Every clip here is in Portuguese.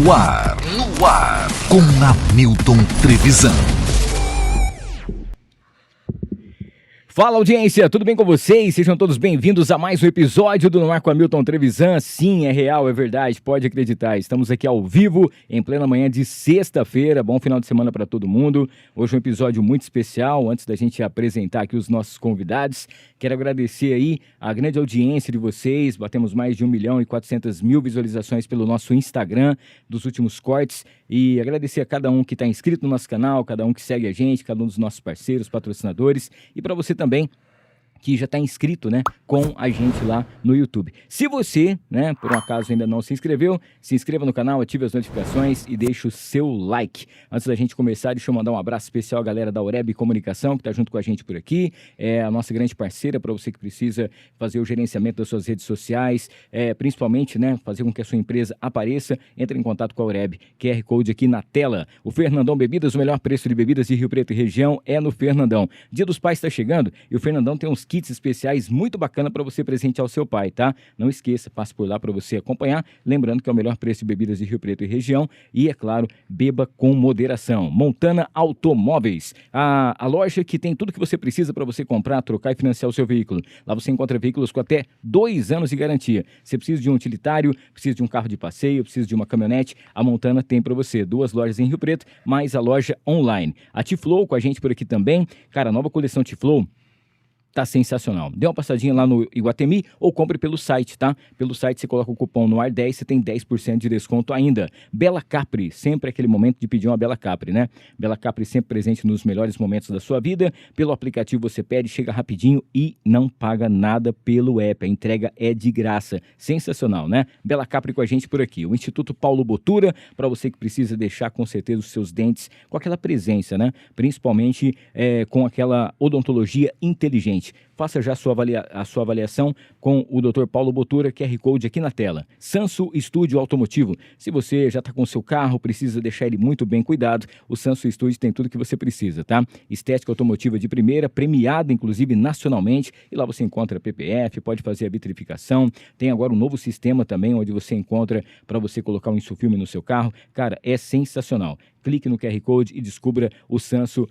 No ar, com Hamilton Trevisan. Fala, audiência, tudo bem com vocês? Sejam todos bem-vindos a mais um episódio do No Ar com Hamilton Trevisan. Sim, é real, é verdade, pode acreditar. Estamos aqui ao vivo, em plena manhã de sexta-feira. Bom final de semana para todo mundo. Hoje é um episódio muito especial. Antes da gente apresentar aqui os nossos convidados, quero agradecer aí a grande audiência de vocês. Batemos mais de 1.400.000 visualizações pelo nosso Instagram dos últimos cortes. E agradecer a cada um que está inscrito no nosso canal, cada um que segue a gente, cada um dos nossos parceiros, patrocinadores. E para você também que já está inscrito, né, com a gente lá no YouTube. Se você, né, por um acaso ainda não se inscreveu, se inscreva no canal, ative as notificações e deixe o seu like. Antes da gente começar, deixa eu mandar um abraço especial à galera da Aureb Comunicação, que está junto com a gente por aqui. É a nossa grande parceira para você que precisa fazer o gerenciamento das suas redes sociais, principalmente, né, fazer com que a sua empresa apareça. Entre em contato com a Aureb, QR Code aqui na tela. O Fernandão Bebidas, o melhor preço de bebidas de Rio Preto e região é no Fernandão. Dia dos Pais está chegando e o Fernandão tem uns kits especiais muito bacana para você presentear ao seu pai, tá? Não esqueça, passe por lá para você acompanhar, lembrando que é o melhor preço de bebidas de Rio Preto e região e, é claro, beba com moderação. Montana Automóveis, a loja que tem tudo que você precisa para você comprar, trocar e financiar o seu veículo. Lá você encontra veículos com até 2 anos de garantia. Você precisa de um utilitário, precisa de um carro de passeio, precisa de uma caminhonete, a Montana tem para você. 2 lojas em Rio Preto, mais a loja online. A T-Flow com a gente por aqui também. Cara, a nova coleção T-Flow tá sensacional. Dê uma passadinha lá no Iguatemi ou compre pelo site, tá? Pelo site você coloca o cupom NOAR10, você tem 10% de desconto ainda. Bela Capri, sempre aquele momento de pedir uma Bela Capri, né? Bela Capri sempre presente nos melhores momentos da sua vida. Pelo aplicativo você pede, chega rapidinho e não paga nada pelo app. A entrega é de graça. Sensacional, né? Bela Capri com a gente por aqui. O Instituto Paulo Botura, para você que precisa deixar com certeza os seus dentes com aquela presença, né? Principalmente com aquela odontologia inteligente. Faça já a sua avaliação com o Dr. Paulo Botura, QR Code aqui na tela. Sansu Estúdio Automotivo. Se você já está com o seu carro, precisa deixar ele muito bem cuidado, o Sansu Estúdio tem tudo que você precisa, tá? Estética automotiva de primeira, premiada inclusive nacionalmente, e lá você encontra PPF, pode fazer a vitrificação. Tem agora um novo sistema também, onde você encontra para você colocar um insufilme no seu carro. Cara, é sensacional. Clique no QR Code e descubra o Sansu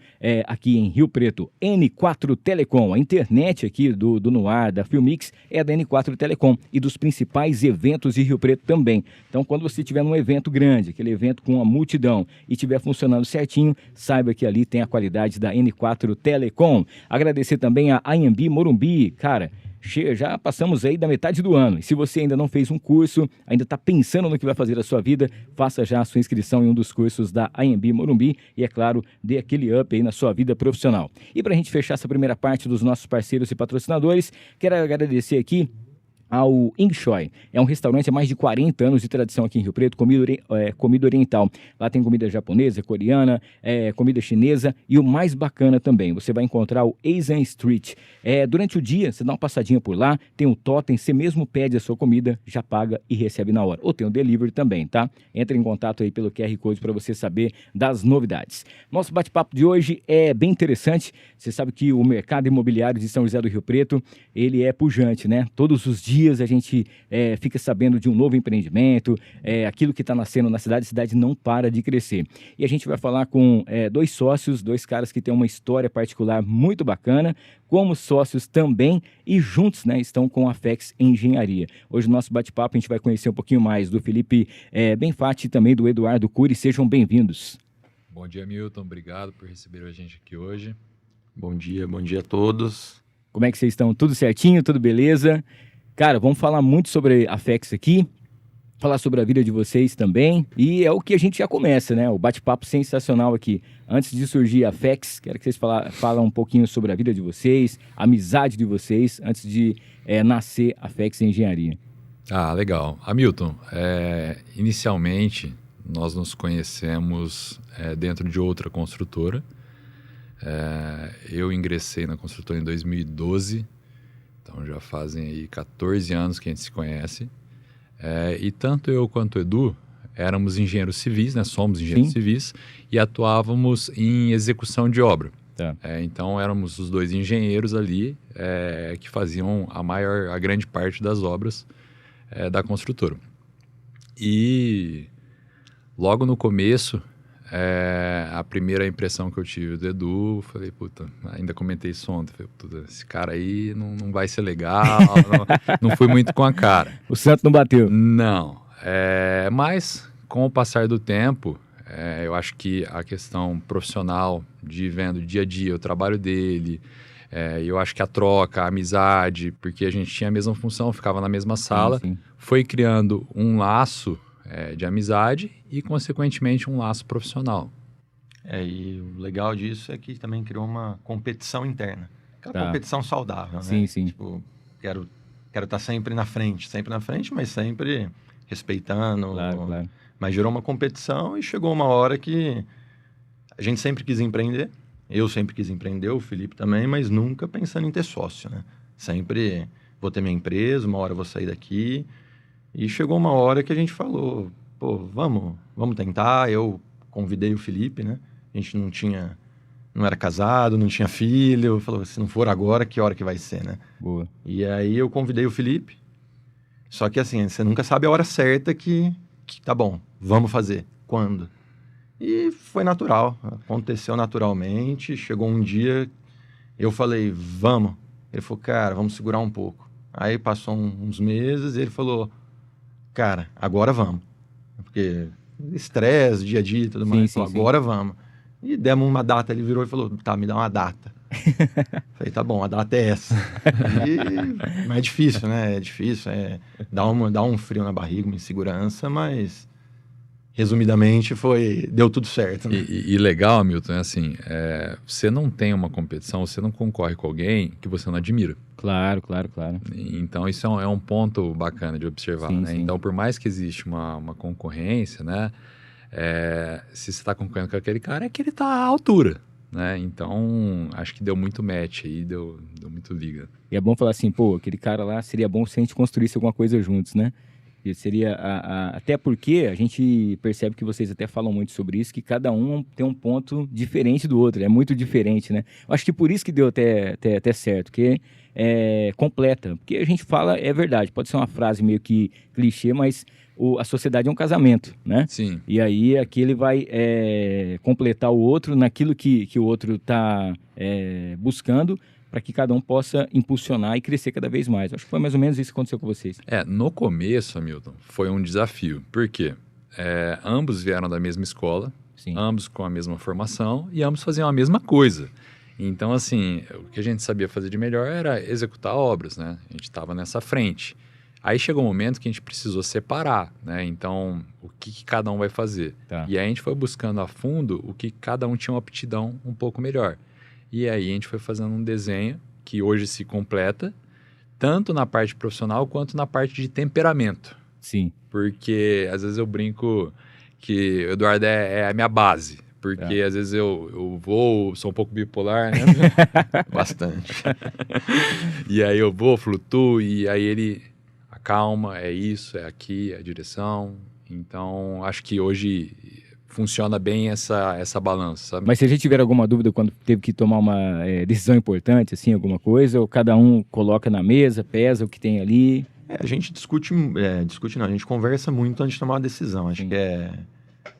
aqui em Rio Preto. N4 Telecom, a internet aqui do Noar, da Filmix, é da N4 Telecom e dos principais eventos de Rio Preto também. Então, quando você estiver num evento grande, aquele evento com uma multidão e estiver funcionando certinho, saiba que ali tem a qualidade da N4 Telecom. Agradecer também a Anhembi Morumbi, cara. Já passamos aí da metade do ano. E se você ainda não fez um curso, ainda está pensando no que vai fazer da sua vida, faça já a sua inscrição em um dos cursos da Anhembi Morumbi e, é claro, dê aquele up aí na sua vida profissional. E para a gente fechar essa primeira parte dos nossos parceiros e patrocinadores, quero agradecer aqui ao Ingchoy. É um restaurante há mais de 40 anos de tradição aqui em Rio Preto, comida oriental. Lá tem comida japonesa, coreana, comida chinesa e o mais bacana também, você vai encontrar o Asian Street. Durante o dia, você dá uma passadinha por lá, tem o totem, você mesmo pede a sua comida, já paga e recebe na hora. Ou tem o delivery também, tá? Entre em contato aí pelo QR Code para você saber das novidades. Nosso bate-papo de hoje é bem interessante. Você sabe que o mercado imobiliário de São José do Rio Preto, ele é pujante, né? Todos os dias a gente fica sabendo de um novo empreendimento, aquilo que está nascendo na cidade, a cidade não para de crescer. E a gente vai falar com 2 sócios, 2 caras que têm uma história particular muito bacana, como sócios também e juntos, né, estão com a Fex Engenharia. Hoje no nosso bate-papo a gente vai conhecer um pouquinho mais do Felipe Benfatti e também do Eduardo Cury. Sejam bem-vindos. Bom dia, Milton. Obrigado por receber a gente aqui hoje. Bom dia a todos. Como é que vocês estão? Tudo certinho? Tudo beleza? Cara, vamos falar muito sobre a Fex aqui, falar sobre a vida de vocês também, e é o que a gente já começa, né? O bate-papo sensacional aqui. Antes de surgir a Fex, quero que vocês falem um pouquinho sobre a vida de vocês, a amizade de vocês, antes de nascer a Fex Engenharia. Ah, legal. Hamilton, inicialmente nós nos conhecemos dentro de outra construtora. Eu ingressei na construtora em 2012, então já fazem aí 14 anos que a gente se conhece. E tanto eu quanto o Edu éramos engenheiros civis, né? Somos engenheiros Sim. civis e atuávamos em execução de obra. Tá. Então éramos os 2 engenheiros ali que faziam a grande parte das obras da construtora. E logo no começo, a primeira impressão que eu tive do Edu, falei, puta, ainda comentei isso ontem, falei, puta, esse cara aí não vai ser legal, não fui muito com a cara. O santo não bateu. Não, mas com o passar do tempo, eu acho que a questão profissional de vendo dia a dia o trabalho dele, eu acho que a troca, a amizade, porque a gente tinha a mesma função, ficava na mesma sala, Sim. foi criando um laço de amizade e, consequentemente, um laço profissional. E o legal disso é que também criou uma competição interna. Aquela Tá. competição saudável, né? Sim, sim. Tipo, quero estar sempre na frente, mas sempre respeitando. Claro. Mas gerou uma competição e chegou uma hora que a gente sempre quis empreender. Eu sempre quis empreender, o Felipe também, mas nunca pensando em ter sócio, né? Sempre vou ter minha empresa, uma hora eu vou sair daqui. E chegou uma hora que a gente falou, pô, vamos tentar. Eu convidei o Felipe, né? A gente não era casado, não tinha filho. Falou, se não for agora, que hora que vai ser, né? Boa. E aí eu convidei o Felipe. Só que assim, você nunca sabe a hora certa que tá bom, vamos fazer. Quando? E foi natural, aconteceu naturalmente. Chegou um dia, eu falei, vamos. Ele falou, cara, vamos segurar um pouco. Aí passou uns meses e ele falou, cara, agora vamos. Porque estresse, dia a dia e tudo mais. Falou, agora vamos. E demos uma data, ele virou e falou, tá, me dá uma data. Falei, tá bom, a data é essa. Mas é difícil, né? É difícil, dá um frio na barriga, uma insegurança, mas resumidamente deu tudo certo. Né? E legal, Milton, é assim, você não tem uma competição, você não concorre com alguém que você não admira. Claro. Então isso é um ponto bacana de observar, Sim, né? sim. Então por mais que existe uma concorrência, né? Se você está concorrendo com aquele cara, é que ele está à altura, né? Então acho que deu muito match aí, deu muito liga. E é bom falar assim, pô, aquele cara lá, seria bom se a gente construísse alguma coisa juntos, né? E seria até porque a gente percebe que vocês até falam muito sobre isso, que cada um tem um ponto diferente do outro, é muito diferente, né? Eu acho que por isso que deu até certo, que completa. Porque a gente fala, é verdade, pode ser uma frase meio que clichê, mas a sociedade é um casamento, né? Sim. E aí aquele vai completar o outro naquilo que o outro está buscando, para que cada um possa impulsionar e crescer cada vez mais. Acho que foi mais ou menos isso que aconteceu com vocês. No começo, Hamilton, foi um desafio. Por quê? Ambos vieram da mesma escola, Sim. ambos com a mesma formação e ambos faziam a mesma coisa. Então, assim, o que a gente sabia fazer de melhor era executar obras, né? A gente estava nessa frente. Aí chegou um momento que a gente precisou separar, né? Então, o que cada um vai fazer? Tá. E aí a gente foi buscando a fundo o que cada um tinha uma aptidão um pouco melhor. E aí a gente foi fazendo um desenho que hoje se completa, tanto na parte profissional quanto na parte de temperamento. Sim. Porque às vezes eu brinco que o Eduardo é a minha base. Porque às vezes eu sou um pouco bipolar, né? Bastante. E aí eu flutuo, e aí ele acalma, é isso, é aqui, é a direção. Então, acho que hoje funciona bem essa balança, sabe? Mas se a gente tiver alguma dúvida quando teve que tomar uma decisão importante, assim, alguma coisa, ou cada um coloca na mesa, pesa o que tem ali? A gente discute não, a gente conversa muito antes de tomar uma decisão. Acho que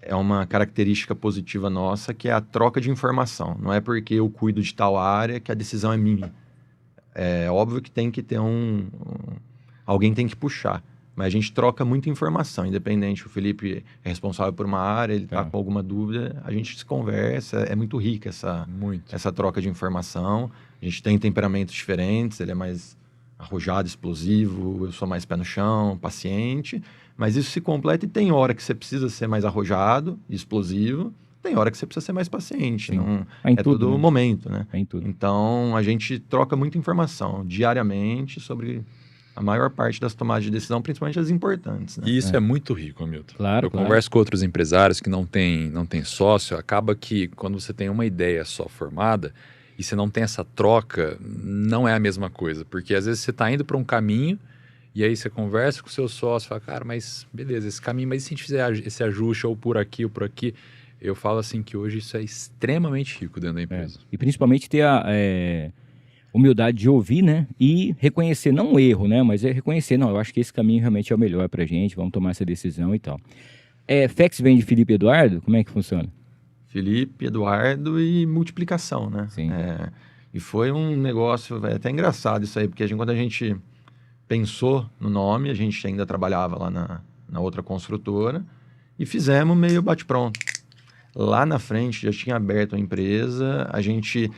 é uma característica positiva nossa, que é a troca de informação. Não é porque eu cuido de tal área que a decisão é minha. É óbvio que tem que ter alguém tem que puxar. Mas a gente troca muita informação, independente. O Felipe é responsável por uma área, ele está com alguma dúvida, a gente se conversa, é muito rica essa troca de informação. A gente tem temperamentos diferentes, ele é mais arrojado, explosivo, eu sou mais pé no chão, paciente, mas isso se completa e tem hora que você precisa ser mais arrojado, explosivo, tem hora que você precisa ser mais paciente. Não, tudo né? momento, né? Em tudo. Então, a gente troca muita informação diariamente sobre a maior parte das tomadas de decisão, principalmente as importantes. Né? E isso é muito rico, Hamilton. Claro, Eu converso com outros empresários que não têm sócio, acaba que quando você tem uma ideia só formada e você não tem essa troca, não é a mesma coisa. Porque às vezes você está indo para um caminho e aí você conversa com o seu sócio, fala, cara, mas beleza, esse caminho, mas e se a gente fizer esse ajuste ou por aqui ou por aqui? Eu falo assim que hoje isso é extremamente rico dentro da empresa. E principalmente ter a humildade de ouvir, né? E reconhecer, não um erro, né? Mas reconhecer, não, eu acho que esse caminho realmente é o melhor pra gente, vamos tomar essa decisão e tal. FX vem de Felipe Eduardo? Como é que funciona? Felipe, Eduardo e multiplicação, né? Sim. E foi um negócio até engraçado isso aí, porque quando a gente pensou no nome, a gente ainda trabalhava lá na outra construtora e fizemos meio bate-pronto. Lá na frente já tinha aberto a empresa, a gente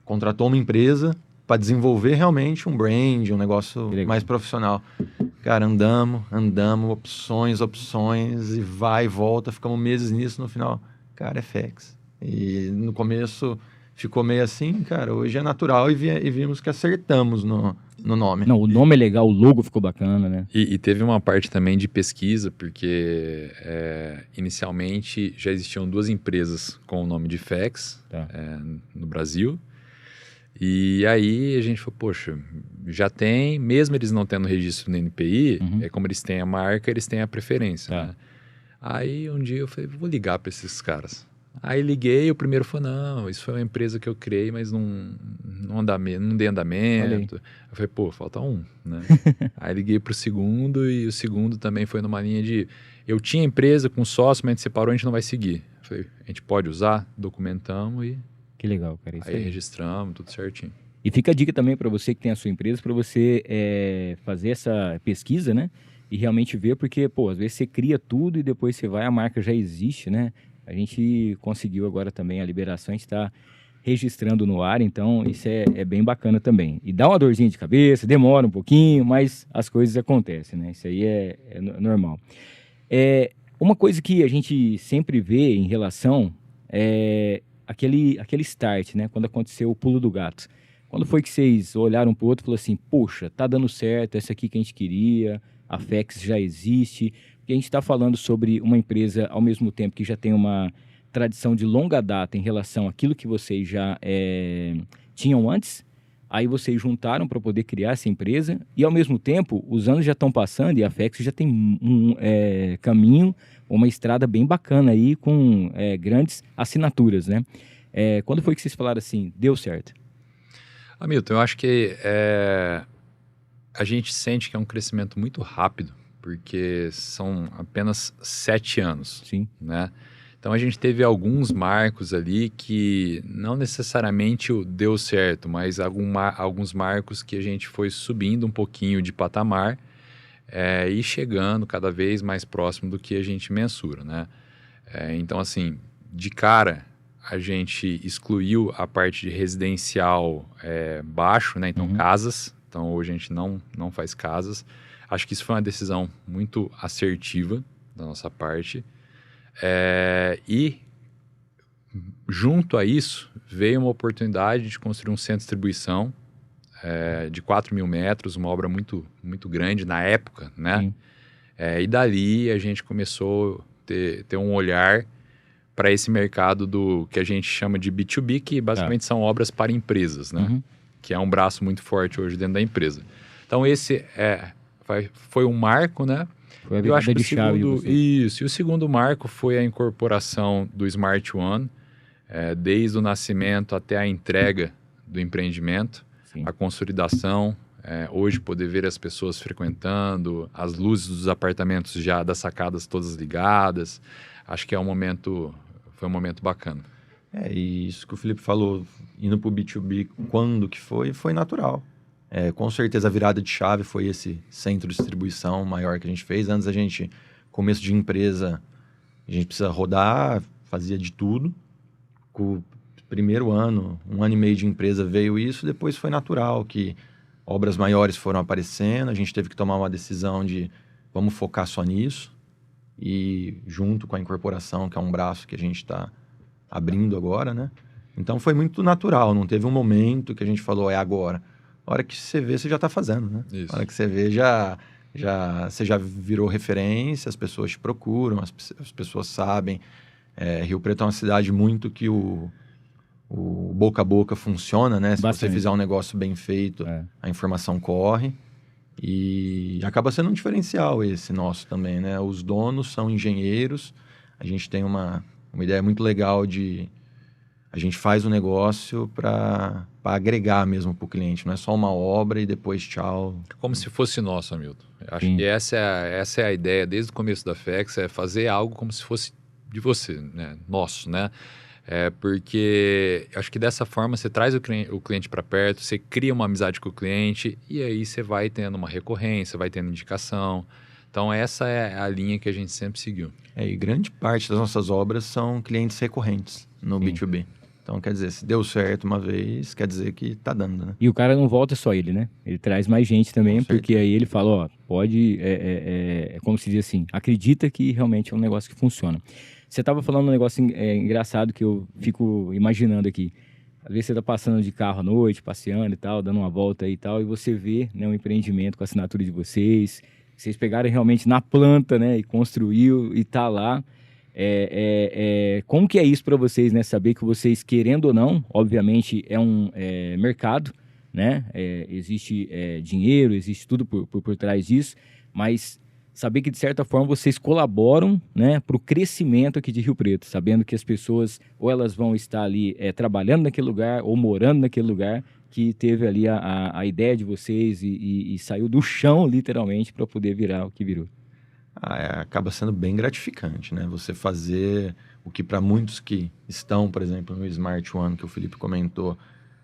contratou uma empresa para desenvolver realmente um brand, um negócio mais profissional. Cara, andamos, opções, e vai e volta, ficamos meses nisso, no final, cara, é FX. E no começo ficou meio assim, cara, hoje é natural e vimos que acertamos no nome. Não, o nome é legal, o logo ficou bacana, né? E teve uma parte também de pesquisa, porque inicialmente já existiam 2 empresas com o nome de FX no Brasil. E aí a gente falou, poxa, já tem, mesmo eles não tendo registro no NPI, como eles têm a marca, eles têm a preferência. Né? Aí um dia eu falei, vou ligar para esses caras. Aí liguei, o primeiro falou, não, isso foi uma empresa que eu criei, mas não dei andamento. Eu falei, pô, falta um, né? Aí liguei pro segundo, e o segundo também foi numa linha de, eu tinha empresa com sócio, mas a gente separou, a gente não vai seguir. Eu falei, a gente pode usar? Documentamos e... Que legal, cara. Isso aí registramos, tudo certinho. E fica a dica também para você que tem a sua empresa, para você fazer essa pesquisa, né? E realmente ver, porque, pô, às vezes você cria tudo e depois você vai, a marca já existe, né? A gente conseguiu agora também a liberação, a gente está registrando no ar, então isso é bem bacana também. E dá uma dorzinha de cabeça, demora um pouquinho, mas as coisas acontecem, né? Isso aí é normal. Uma coisa que a gente sempre vê em relação aquele start, né? Quando aconteceu o pulo do gato. Quando foi que vocês olharam um pro outro e falaram assim, poxa, tá dando certo, essa aqui que a gente queria, a FX já existe, porque a gente está falando sobre uma empresa, ao mesmo tempo que já tem uma tradição de longa data em relação àquilo que vocês já tinham antes, aí vocês juntaram para poder criar essa empresa, e ao mesmo tempo, os anos já estão passando e a FX já tem um caminho, uma estrada bem bacana aí, com grandes assinaturas, né? Quando foi que vocês falaram assim, deu certo? Hamilton, eu acho que a gente sente que é um crescimento muito rápido, porque são apenas 7 anos. Sim. Né? Então a gente teve alguns marcos ali que não necessariamente deu certo, mas alguns marcos que a gente foi subindo um pouquinho de patamar e chegando cada vez mais próximo do que a gente mensura. Né? Então, assim, de cara, a gente excluiu a parte de residencial baixo, né? Então casas. Então hoje a gente não faz casas. Acho que isso foi uma decisão muito assertiva da nossa parte. E junto a isso veio uma oportunidade de construir um centro de distribuição de 4.000 metros, uma obra muito, muito grande na época, né? E dali a gente começou a ter um olhar para esse mercado do que a gente chama de B2B, que basicamente são obras para empresas, né? Que é um braço muito forte hoje dentro da empresa. Então esse foi um marco, né? Foi a virada de chave de vocês. Isso, e o segundo marco foi a incorporação do Smart One, desde o nascimento até a entrega do empreendimento, a consolidação, hoje poder ver as pessoas frequentando, as luzes dos apartamentos já, das sacadas todas ligadas, acho que foi um momento bacana. E isso que o Felipe falou, indo para o B2B, quando que foi natural. Com certeza a virada de chave foi esse centro de distribuição maior que a gente fez. Antes começo de empresa, a gente precisa rodar, fazia de tudo. Com o primeiro ano, 1 ano e meio de empresa veio isso, depois foi natural que obras maiores foram aparecendo, a gente teve que tomar uma decisão de vamos focar só nisso. E junto com a incorporação, que é um braço que a gente está abrindo agora, né? Então foi muito natural, não teve um momento que a gente falou, agora. A hora que você vê, você já está fazendo, né? Isso. A hora que você vê, você já virou referência, as pessoas te procuram, as pessoas sabem. Rio Preto é uma cidade muito que o boca a boca funciona, né? Se você fizer um negócio bem feito, a informação corre. E acaba sendo um diferencial esse nosso também, né? Os donos são engenheiros, a gente tem uma ideia muito legal de A gente faz o negócio para agregar mesmo para o cliente, não é só uma obra e depois tchau. Como se fosse nosso, Hamilton. Acho Sim. que essa é a ideia desde o começo da FX, é fazer algo como se fosse de você, né? Nosso, né? Porque acho que dessa forma você traz o cliente para perto, você cria uma amizade com o cliente e aí você vai tendo uma recorrência, vai tendo indicação. Então essa é a linha que a gente sempre seguiu. E grande parte das nossas obras são clientes recorrentes no Sim. B2B. Então, quer dizer, se deu certo uma vez, quer dizer que tá dando, né? E o cara não volta só ele, né? Ele traz mais gente também, Com porque aí ele fala, ó, pode, como se diz assim, acredita que realmente é um negócio que funciona. Você estava falando um negócio engraçado que eu fico imaginando aqui. Às vezes você está passando de carro à noite, passeando e tal, dando uma volta aí e tal, e você vê, né, um empreendimento com a assinatura de vocês pegaram realmente na planta, né, e construiu e tá lá. Como que é isso para vocês, né? Saber que vocês, querendo ou não, obviamente é um mercado, né? Existe dinheiro, existe tudo por trás disso, mas saber que de certa forma vocês colaboram, né, para o crescimento aqui de Rio Preto, sabendo que as pessoas ou elas vão estar ali trabalhando naquele lugar ou morando naquele lugar que teve ali a ideia de vocês e saiu do chão, literalmente, para poder virar o que virou. Acaba sendo bem gratificante, né? Você fazer o que para muitos que estão, por exemplo, no Smart One, que o Felipe comentou,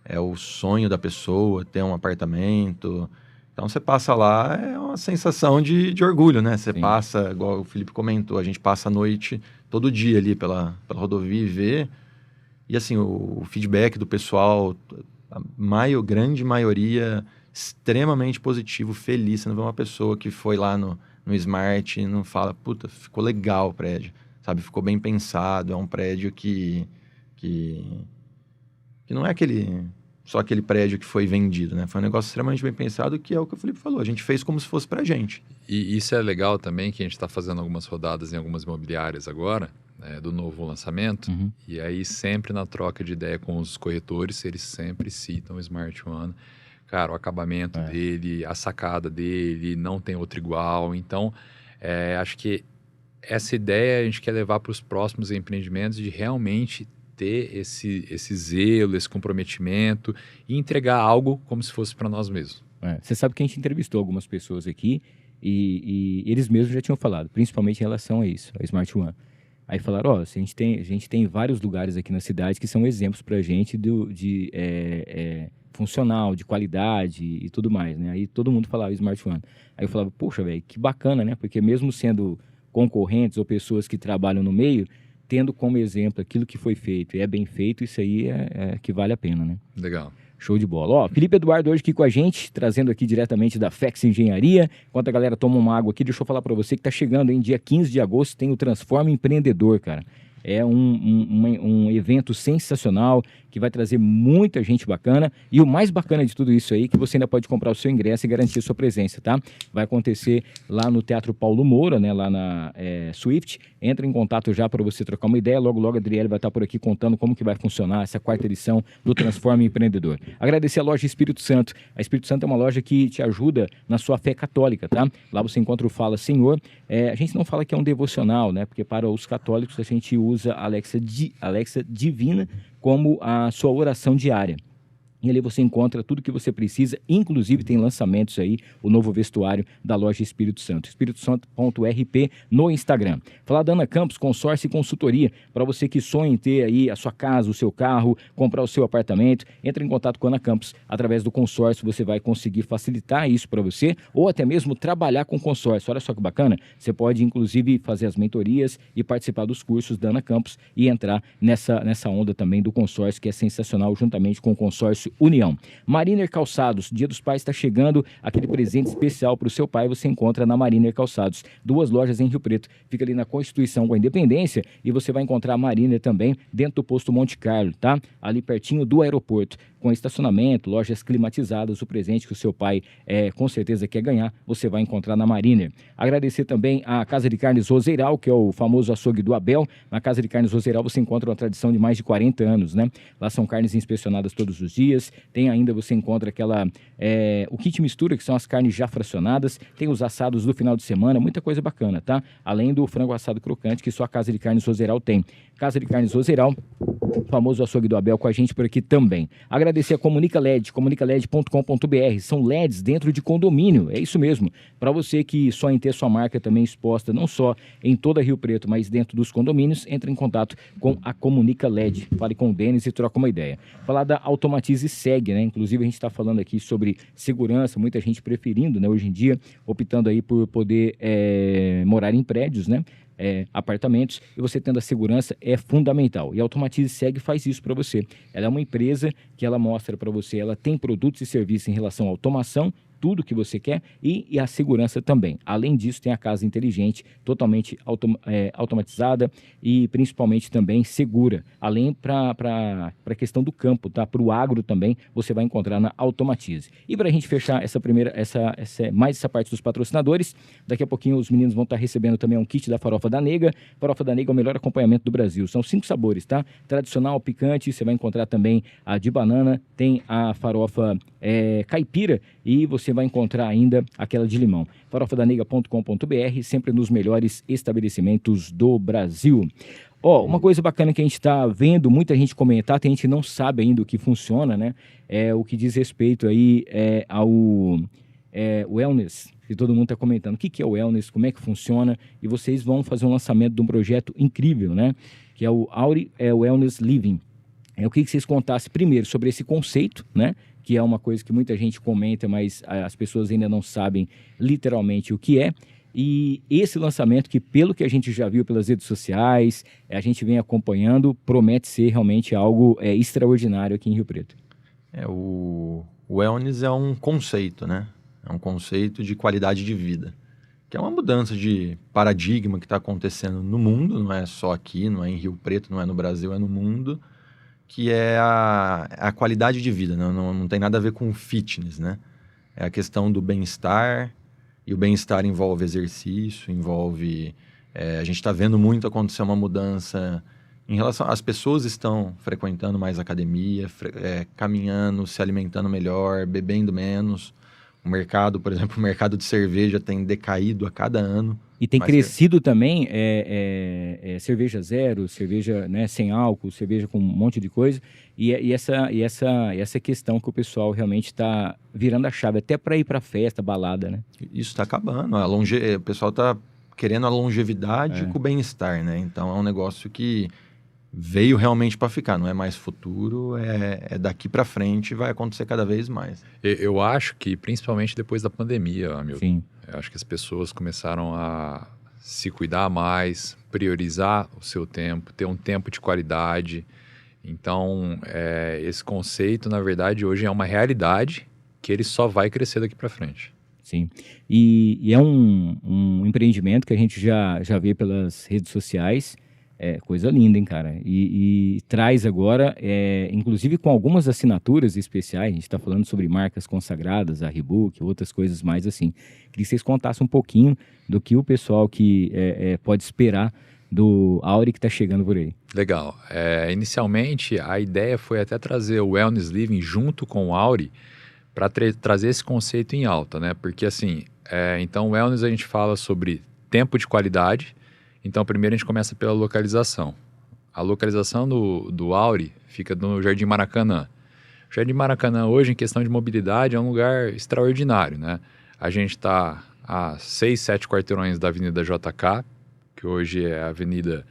é o sonho da pessoa, ter um apartamento. Então, você passa lá, é uma sensação de orgulho, né? Você passa, igual o Felipe comentou, a gente passa a noite todo dia ali pela rodovia e vê. E, assim, o feedback do pessoal, a grande maioria, extremamente positivo, feliz. Você não vê uma pessoa que foi lá no Smart e não fala, puta, ficou legal o prédio, sabe? Ficou bem pensado, é um prédio que não é só aquele prédio que foi vendido, né? Foi um negócio extremamente bem pensado, que é o que o Felipe falou, a gente fez como se fosse pra gente. E isso é legal também, que a gente está fazendo algumas rodadas em algumas imobiliárias agora, né, do novo lançamento, e aí sempre na troca de ideia com os corretores, eles sempre citam o Smart One. Cara, o acabamento dele, a sacada dele, não tem outro igual. Então, acho que essa ideia a gente quer levar para os próximos empreendimentos de realmente ter esse zelo, esse comprometimento e entregar algo como se fosse para nós mesmos. Você sabe que a gente entrevistou algumas pessoas aqui e eles mesmos já tinham falado, principalmente em relação a isso, a Smart One. Aí falaram, a gente tem vários lugares aqui na cidade que são exemplos para a gente de funcional, de qualidade e tudo mais, né? Aí todo mundo falava Smart One. Aí eu falava, poxa, velho, que bacana, né? Porque mesmo sendo concorrentes ou pessoas que trabalham no meio, tendo como exemplo aquilo que foi feito e é bem feito, isso aí que vale a pena, né? Legal. Show de bola. Felipe Eduardo hoje aqui com a gente, trazendo aqui diretamente da FX Engenharia. Enquanto a galera toma uma água aqui, deixa eu falar para você que tá chegando, em dia 15 de agosto, tem o Transforma Empreendedor, cara. É um evento sensacional que vai trazer muita gente bacana. E o mais bacana de tudo isso aí é que você ainda pode comprar o seu ingresso e garantir a sua presença, tá? Vai acontecer lá no Teatro Paulo Moura, né? Lá na Swift. Entra em contato já para você trocar uma ideia. Logo, logo a Adriele vai estar por aqui contando como que vai funcionar essa 4ª edição do Transforma Empreendedor. Agradecer a loja Espírito Santo. A Espírito Santo é uma loja que te ajuda na sua fé católica, tá? Lá você encontra o Fala Senhor. A gente não fala que é um devocional, né? Porque para os católicos a gente usa a Alexa Divina como a sua oração diária. E ali você encontra tudo que você precisa, inclusive tem lançamentos aí, o novo vestuário da loja Espírito Santo, espiritosanto.rp no Instagram. Falar da Ana Campos, consórcio e consultoria, para você que sonha em ter aí a sua casa, o seu carro, comprar o seu apartamento, entre em contato com a Ana Campos, através do consórcio você vai conseguir facilitar isso para você, ou até mesmo trabalhar com consórcio. Olha só que bacana, você pode inclusive fazer as mentorias e participar dos cursos da Ana Campos e entrar nessa onda também do consórcio, que é sensacional, juntamente com o consórcio União. Mariner Calçados, Dia dos Pais está chegando, aquele presente especial para o seu pai você encontra na Mariner Calçados. 2 lojas em Rio Preto, fica ali na Constituição com a Independência e você vai encontrar a Mariner também dentro do posto Monte Carlo, tá? Ali pertinho do aeroporto, com estacionamento, lojas climatizadas, o presente que o seu pai com certeza quer ganhar, você vai encontrar na Mariner. Agradecer também a Casa de Carnes Roseiral, que é o famoso açougue do Abel. Na Casa de Carnes Roseiral você encontra uma tradição de mais de 40 anos, né? Lá são carnes inspecionadas todos os dias, dias. Tem ainda, você encontra o kit mistura, que são as carnes já fracionadas. Tem os assados do final de semana, muita coisa bacana, tá? Além do frango assado crocante, que só a Casa de Carnes Roseral tem. Casa de Carnes Roseral, famoso açougue do Abel, com a gente por aqui também. Agradecer a Comunica LED, comunicaled.com.br. São LEDs dentro de condomínio, é isso mesmo. Para você que sonha em ter sua marca também exposta, não só em toda Rio Preto, mas dentro dos condomínios, entre em contato com a Comunica LED. Fale com o Denis e troca uma ideia. Falar da Automatize Segue, né? Inclusive a gente está falando aqui sobre segurança, muita gente preferindo, né? Hoje em dia, optando aí por poder morar em prédios, né? Apartamentos, e você tendo a segurança é fundamental. E a Automatize Segue faz isso para você. Ela é uma empresa que ela mostra para você, ela tem produtos e serviços em relação à automação, tudo que você quer, e a segurança também. Além disso, tem a casa inteligente, totalmente automatizada e principalmente também segura. Além para a questão do campo, tá? Para o agro também, você vai encontrar na Automatize. E para a gente fechar mais essa parte dos patrocinadores, daqui a pouquinho os meninos vão estar recebendo também um kit da Farofa da Nega. Farofa da Nega é o melhor acompanhamento do Brasil. São 5 sabores, tá? Tradicional, picante, você vai encontrar também a de banana, tem a farofa caipira, e você vai encontrar ainda aquela de limão. farofadanega.com.br, sempre nos melhores estabelecimentos do Brasil. Uma coisa bacana que a gente está vendo muita gente comentar, tem gente que não sabe ainda o que funciona, né? É o que diz respeito aí ao wellness, que todo mundo está comentando. O que é o wellness, como é que funciona, e vocês vão fazer um lançamento de um projeto incrível, né? Que é o Auri Wellness Living. Eu queria que vocês contassem primeiro sobre esse conceito, né? Que é uma coisa que muita gente comenta, mas as pessoas ainda não sabem literalmente o que é. E esse lançamento, que pelo que a gente já viu pelas redes sociais, a gente vem acompanhando, promete ser realmente algo extraordinário aqui em Rio Preto. O wellness é um conceito, né? É um conceito de qualidade de vida, que é uma mudança de paradigma que está acontecendo no mundo, não é só aqui, não é em Rio Preto, não é no Brasil, é no mundo, que é a qualidade de vida, não tem nada a ver com fitness, né? É a questão do bem-estar, e o bem-estar envolve exercício, envolve... a gente está vendo muito acontecer uma mudança em relação... As pessoas estão frequentando mais academia, caminhando, se alimentando melhor, bebendo menos. O mercado, por exemplo, o mercado de cerveja tem decaído a cada ano. E tem crescido também cerveja zero, cerveja, né, sem álcool, cerveja com um monte de coisa. E essa questão que o pessoal realmente está virando a chave, até para ir para festa, balada, né? Isso está acabando. O pessoal está querendo a longevidade com o bem-estar, né? Então é um negócio que veio realmente para ficar, não é mais futuro, é daqui para frente, vai acontecer cada vez mais. Eu acho que principalmente depois da pandemia, Hamilton. Sim. Eu acho que as pessoas começaram a se cuidar mais, priorizar o seu tempo, ter um tempo de qualidade. Então, esse conceito, na verdade, hoje é uma realidade que ele só vai crescer daqui para frente. Sim, e é um empreendimento que a gente já vê pelas redes sociais. Coisa linda, hein, cara? E traz agora, inclusive com algumas assinaturas especiais, a gente está falando sobre marcas consagradas, a Reebok, outras coisas mais assim. Queria que vocês contassem um pouquinho do que o pessoal que pode esperar do Auri que está chegando por aí. Legal. Inicialmente, a ideia foi até trazer o Wellness Living junto com o Auri para trazer esse conceito em alta, né? Porque assim, então o Wellness a gente fala sobre tempo de qualidade. Então, primeiro a gente começa pela localização. A localização do Auri fica no Jardim Maracanã. O Jardim Maracanã hoje, em questão de mobilidade, é um lugar extraordinário, né? A gente está a 6, 7 quarteirões da Avenida JK, que hoje é a avenida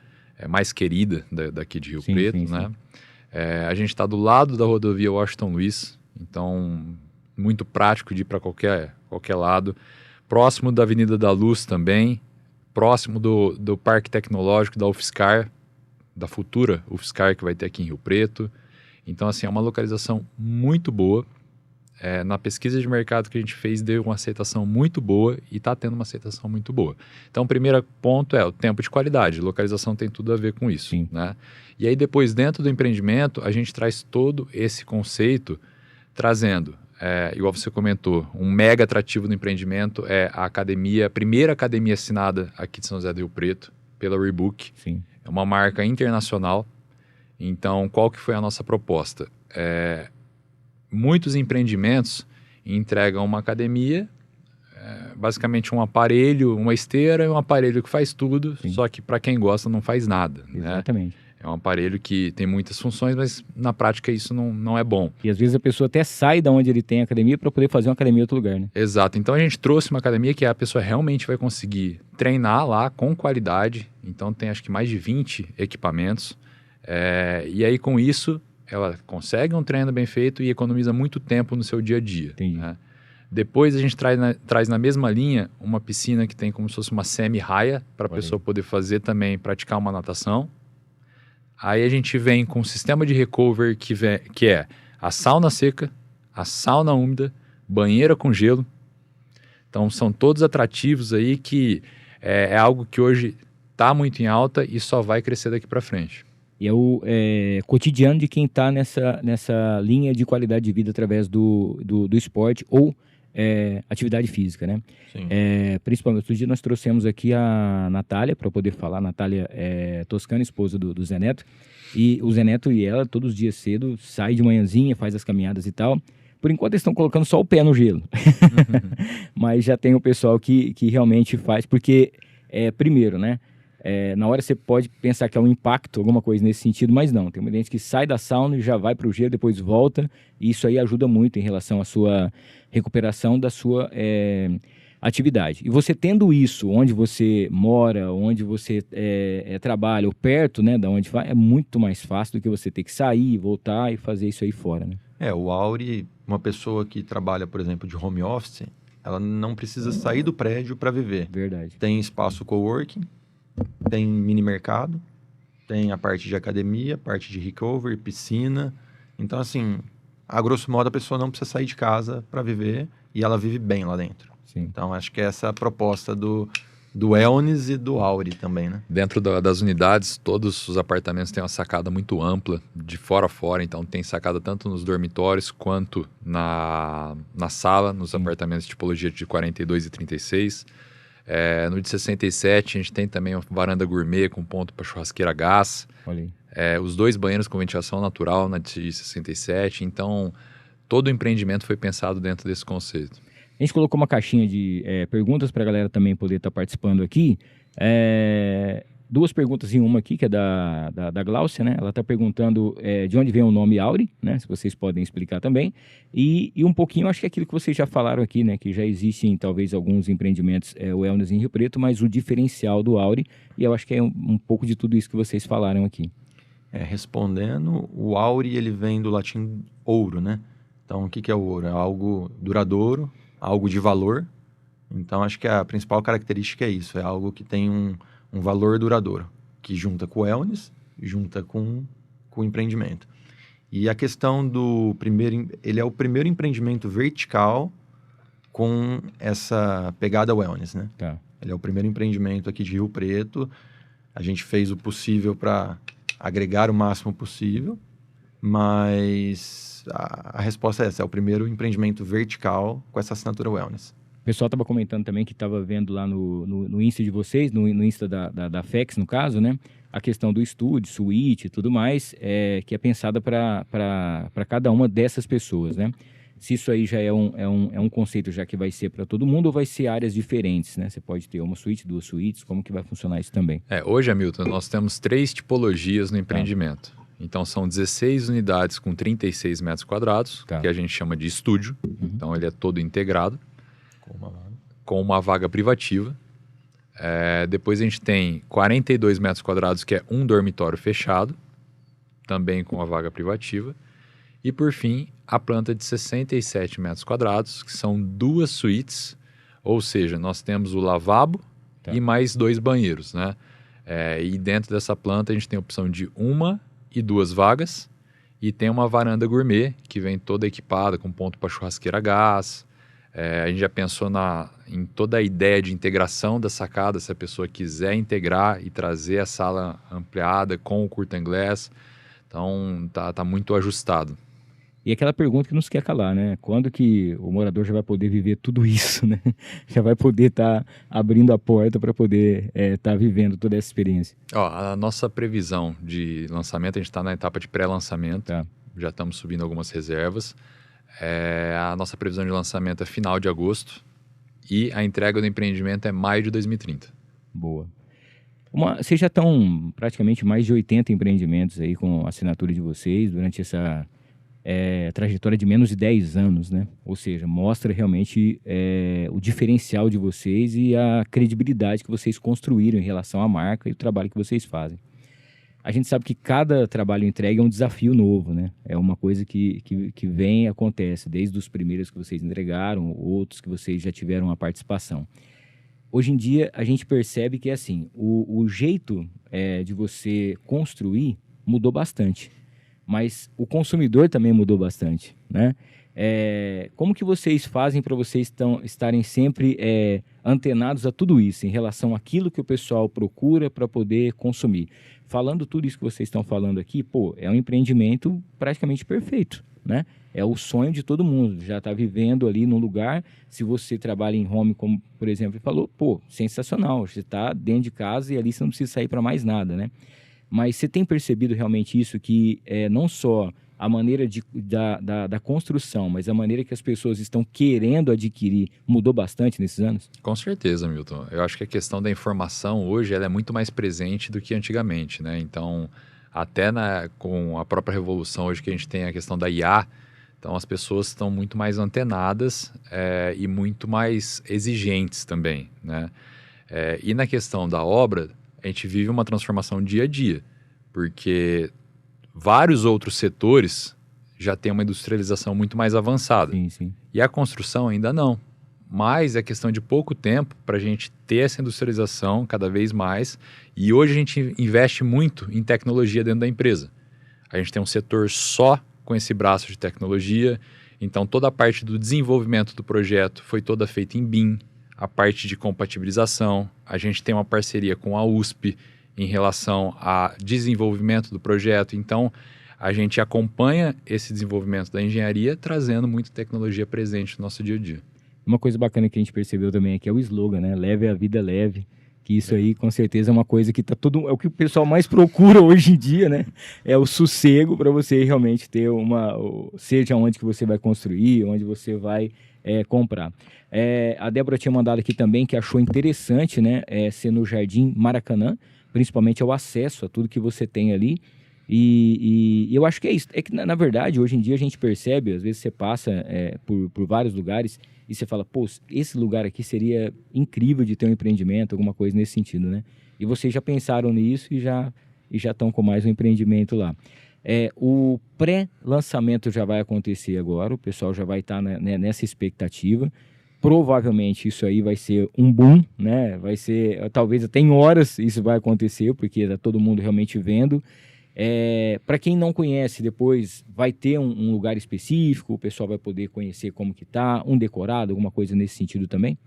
mais querida daqui de Rio Preto, sim, né? A gente está do lado da rodovia Washington Luiz, então muito prático de ir para qualquer lado. Próximo da Avenida da Luz também, próximo do Parque Tecnológico da UFSCar, da futura UFSCar que vai ter aqui em Rio Preto. Então, assim, é uma localização muito boa. Na pesquisa de mercado que a gente fez, deu uma aceitação muito boa e está tendo uma aceitação muito boa. Então, o primeiro ponto é o tempo de qualidade. Localização tem tudo a ver com isso, né? E aí, depois, dentro do empreendimento, a gente traz todo esse conceito, trazendo... igual você comentou, um mega atrativo do empreendimento é a primeira academia assinada aqui de São José do Rio Preto, pela Reebok. Sim. É uma marca internacional. Então, qual que foi a nossa proposta? muitos empreendimentos entregam uma academia, basicamente um aparelho, uma esteira e um aparelho que faz tudo, Sim. só que para quem gosta não faz nada, né? Exatamente. É um aparelho que tem muitas funções, mas na prática isso não é bom. E às vezes a pessoa até sai da onde ele tem a academia para poder fazer uma academia em outro lugar, né? Exato. Então a gente trouxe uma academia que a pessoa realmente vai conseguir treinar lá com qualidade. Então tem acho que mais de 20 equipamentos. E aí com isso ela consegue um treino bem feito e economiza muito tempo no seu dia a dia. Entendi. Né? Depois a gente traz na mesma linha uma piscina que tem como se fosse uma semi-raia para a pessoa poder fazer também, praticar uma natação. Aí a gente vem com um sistema de recovery que é a sauna seca, a sauna úmida, banheira com gelo. Então são todos atrativos aí que é algo que hoje está muito em alta e só vai crescer daqui para frente. E é o cotidiano de quem está nessa linha de qualidade de vida através do esporte ou atividade física, né? Sim. Principalmente, outro dia nós trouxemos aqui a Natália para poder falar. A Natália Toscana, esposa do Zé Neto. E o Zé Neto e ela, todos os dias cedo, sai de manhãzinha, faz as caminhadas e tal. Por enquanto eles estão colocando só o pé no gelo. Mas já tem o pessoal que realmente faz, porque, primeiro, né? Na hora você pode pensar que é um impacto, alguma coisa nesse sentido, mas não. Tem muita gente que sai da sauna e já vai para o gelo, depois volta. E isso aí ajuda muito em relação à sua recuperação da sua atividade. E você tendo isso onde você mora, onde você trabalha, ou perto, né, da onde vai, é muito mais fácil do que você ter que sair, voltar e fazer isso aí fora, né? O Auri, uma pessoa que trabalha, por exemplo, de home office, ela não precisa sair do prédio para viver. Verdade. Tem espaço coworking, tem mini mercado, tem a parte de academia, parte de recovery, piscina. Então, assim, a grosso modo, a pessoa não precisa sair de casa para viver e ela vive bem lá dentro. Sim. Então, acho que essa é a proposta do wellness e do Auri também, né? Dentro das unidades, todos os apartamentos têm uma sacada muito ampla, de fora a fora. Então tem sacada tanto nos dormitórios quanto na sala, nos apartamentos de tipologia de 42 e 36. No de 67 a gente tem também uma varanda gourmet com ponto para churrasqueira a gás. Olha aí. Os 2 banheiros com ventilação natural na de 67. Então todo o empreendimento foi pensado dentro desse conceito. A gente colocou uma caixinha de perguntas para a galera também poder estar participando aqui. 2 perguntas em uma aqui, que é da Gláucia, né? Ela está perguntando de onde vem o nome Auri, né? Se vocês podem explicar também. E um pouquinho, acho que é aquilo que vocês já falaram aqui, né? Que já existem talvez alguns empreendimentos wellness em Rio Preto, mas o diferencial do Auri, e eu acho que é um pouco de tudo isso que vocês falaram aqui. Respondendo, o Auri, ele vem do latim ouro, né? Então, o que é o ouro? É algo duradouro, algo de valor. Então, acho que a principal característica é isso. É algo que tem um valor duradouro, que junta com o wellness, junta com o empreendimento. E a questão do primeiro... Ele é o primeiro empreendimento vertical com essa pegada wellness, né? Tá. Ele é o primeiro empreendimento aqui de Rio Preto. A gente fez o possível para agregar o máximo possível, mas a resposta é essa. É o primeiro empreendimento vertical com essa assinatura wellness. O pessoal estava comentando também que estava vendo lá no Insta de vocês, no Insta da FEX, no caso, né? A questão do estúdio, suíte e tudo mais, que é pensada para cada uma dessas pessoas, né? Se isso aí já é um conceito já que vai ser para todo mundo ou vai ser áreas diferentes, né? Você pode ter uma suíte, 2 suítes, como que vai funcionar isso também? Hoje, Hamilton, nós temos 3 tipologias no empreendimento. Então, são 16 unidades com 36 metros quadrados, que a gente chama de estúdio. Então, ele é todo integrado, com uma vaga privativa. Depois, a gente tem 42 metros quadrados, que é um dormitório fechado, também com uma vaga privativa. E, por fim, a planta de 67 metros quadrados, que são 2 suítes, ou seja, nós temos o lavabo e mais 2 banheiros, né? E dentro dessa planta, a gente tem a opção de 1 e 2 vagas, e tem uma varanda gourmet, que vem toda equipada, com ponto para churrasqueira a gás. A gente já pensou em toda a ideia de integração da sacada, se a pessoa quiser integrar e trazer a sala ampliada com o curtain glass. Então, tá muito ajustado. E aquela pergunta que nos quer calar, né? Quando que o morador já vai poder viver tudo isso, né? Já vai poder estar abrindo a porta para poder estar vivendo toda essa experiência. A nossa previsão de lançamento, a gente está na etapa de pré-lançamento. Tá. Já estamos subindo algumas reservas. A nossa previsão de lançamento é final de agosto e a entrega do empreendimento é maio de 2030. Boa. Vocês já estão praticamente mais de 80 empreendimentos aí com a assinatura de vocês durante essa trajetória de menos de 10 anos, né? Ou seja, mostra realmente o diferencial de vocês e a credibilidade que vocês construíram em relação à marca e o trabalho que vocês fazem. A gente sabe que cada trabalho entregue é um desafio novo, né? É uma coisa que vem e acontece, desde os primeiros que vocês entregaram, outros que vocês já tiveram uma participação. Hoje em dia, a gente percebe que, assim, o jeito de você construir mudou bastante, mas o consumidor também mudou bastante, né? Como que vocês fazem para vocês estarem sempre antenados a tudo isso, em relação àquilo que o pessoal procura para poder consumir? Falando tudo isso que vocês estão falando aqui, é um empreendimento praticamente perfeito, né? É o sonho de todo mundo, já está vivendo ali num lugar. Se você trabalha em home, como por exemplo ele falou, sensacional, você está dentro de casa e ali você não precisa sair para mais nada, né? Mas você tem percebido realmente isso, que não só a maneira da construção, mas a maneira que as pessoas estão querendo adquirir mudou bastante nesses anos? Com certeza, Milton. Eu acho que a questão da informação hoje ela é muito mais presente do que antigamente, né? Então, até com a própria revolução hoje que a gente tem a questão da IA, então as pessoas estão muito mais antenadas e muito mais exigentes também, né? E na questão da obra, a gente vive uma transformação dia a dia, porque vários outros setores já têm uma industrialização muito mais avançada. Sim, sim. E a construção ainda não. Mas é questão de pouco tempo para a gente ter essa industrialização cada vez mais. E hoje a gente investe muito em tecnologia dentro da empresa. A gente tem um setor só com esse braço de tecnologia. Então toda a parte do desenvolvimento do projeto foi toda feita em BIM. A parte de compatibilização. A gente tem uma parceria com a USP em relação a desenvolvimento do projeto. Então, a gente acompanha esse desenvolvimento da engenharia, trazendo muita tecnologia presente no nosso dia a dia. Uma coisa bacana que a gente percebeu também aqui é o slogan, né? Leve a vida leve. Que isso aí, com certeza, é uma coisa que é o que o pessoal mais procura hoje em dia, né? É o sossego para você realmente ter seja onde que você vai construir, onde você vai comprar. A Débora tinha mandado aqui também que achou interessante, né? Ser no Jardim Maracanã, principalmente ao acesso a tudo que você tem ali. E eu acho que é isso. É que, na verdade, hoje em dia a gente percebe, às vezes você passa por vários lugares e você fala, esse lugar aqui seria incrível de ter um empreendimento, alguma coisa nesse sentido, né? E vocês já pensaram nisso e já estão com mais um empreendimento lá. O pré-lançamento já vai acontecer agora, o pessoal já vai estar nessa expectativa. Provavelmente isso aí vai ser um boom, né? Vai ser, talvez até em horas isso vai acontecer, porque está todo mundo realmente vendo. Para quem não conhece, depois vai ter um lugar específico, o pessoal vai poder conhecer como que tá, um decorado, alguma coisa nesse sentido também?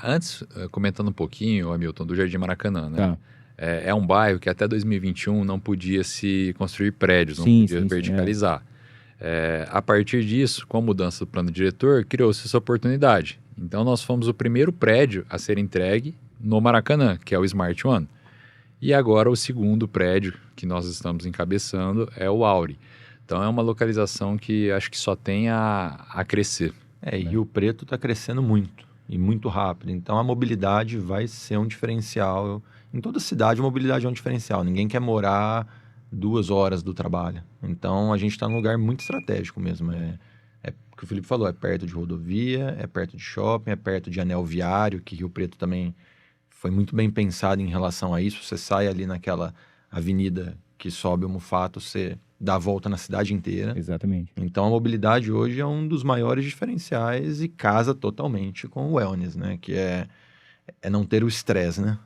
Antes, comentando um pouquinho, Hamilton, do Jardim Maracanã, né? Tá. É um bairro que até 2021 não podia se construir prédios, não podia verticalizar. A partir disso, com a mudança do plano diretor, criou-se essa oportunidade. Então, nós fomos o primeiro prédio a ser entregue no Maracanã, que é o Smart One. E agora, o segundo prédio que nós estamos encabeçando é o Auri. Então, é uma localização que acho que só tem a crescer. E Rio Preto está crescendo muito, e muito rápido. Então, a mobilidade vai ser um diferencial. Em toda cidade, a mobilidade é um diferencial. Ninguém quer morar 2 horas do trabalho. Então, a gente está num lugar muito estratégico mesmo. É o que o Felipe falou, é perto de rodovia, é perto de shopping, é perto de anel viário, que Rio Preto também foi muito bem pensado em relação a isso. Você sai ali naquela avenida que sobe o Mufato, você dá a volta na cidade inteira. Exatamente. Então, a mobilidade hoje é um dos maiores diferenciais e casa totalmente com o wellness, né? Que é não ter o estresse, né?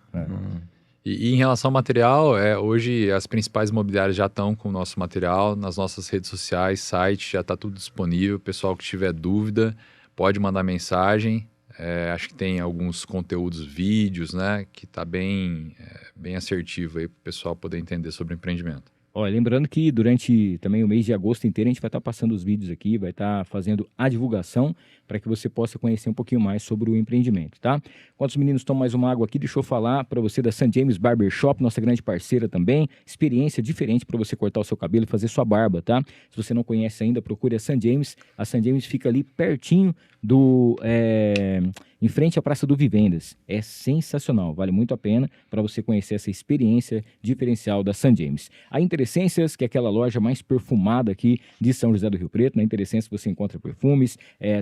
E em relação ao material, hoje as principais imobiliárias já estão com o nosso material, nas nossas redes sociais, site, já está tudo disponível. O pessoal que tiver dúvida pode mandar mensagem. Acho que tem alguns conteúdos, vídeos, né? Que está bem assertivo aí para o pessoal poder entender sobre o empreendimento. Ó, lembrando que durante também o mês de agosto inteiro a gente vai estar passando os vídeos aqui, vai estar fazendo a divulgação para que você possa conhecer um pouquinho mais sobre o empreendimento, tá? Enquanto os meninos tomam mais uma água aqui, deixa eu falar para você da St. James Barber Shop, nossa grande parceira também. Experiência diferente para você cortar o seu cabelo e fazer sua barba, tá? Se você não conhece ainda, procure a St. James. A St. James fica ali pertinho em frente à Praça do Vivendas. É sensacional, vale muito a pena para você conhecer essa experiência diferencial da St. James. A Interessências, que é aquela loja mais perfumada aqui de São José do Rio Preto. Na Interessências você encontra perfumes,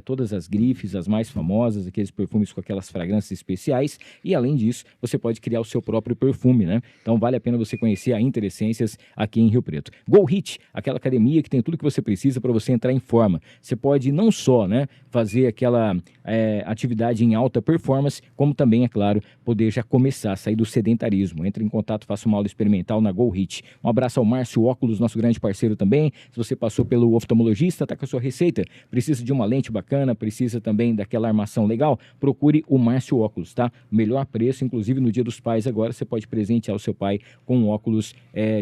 todas as grifes, as mais famosas, aqueles perfumes com aquelas fragrâncias especiais, e além disso, você pode criar o seu próprio perfume, né? Então vale a pena você conhecer a Interessências aqui em Rio Preto. Go Hit, aquela academia que tem tudo que você precisa para você entrar em forma. Você pode não só, né, fazer aquela atividade em alta performance, como também, é claro, poder já começar a sair do sedentarismo. Entre em contato, faça uma aula experimental na Go Hit. Um abraço ao Márcio Óculos, nosso grande parceiro também. Se você passou pelo oftalmologista, está com a sua receita, precisa de uma lente bacana, precisa também daquela armação legal, procure o Márcio Óculos, tá? Melhor preço, inclusive no Dia dos Pais agora, você pode presentear o seu pai com um óculos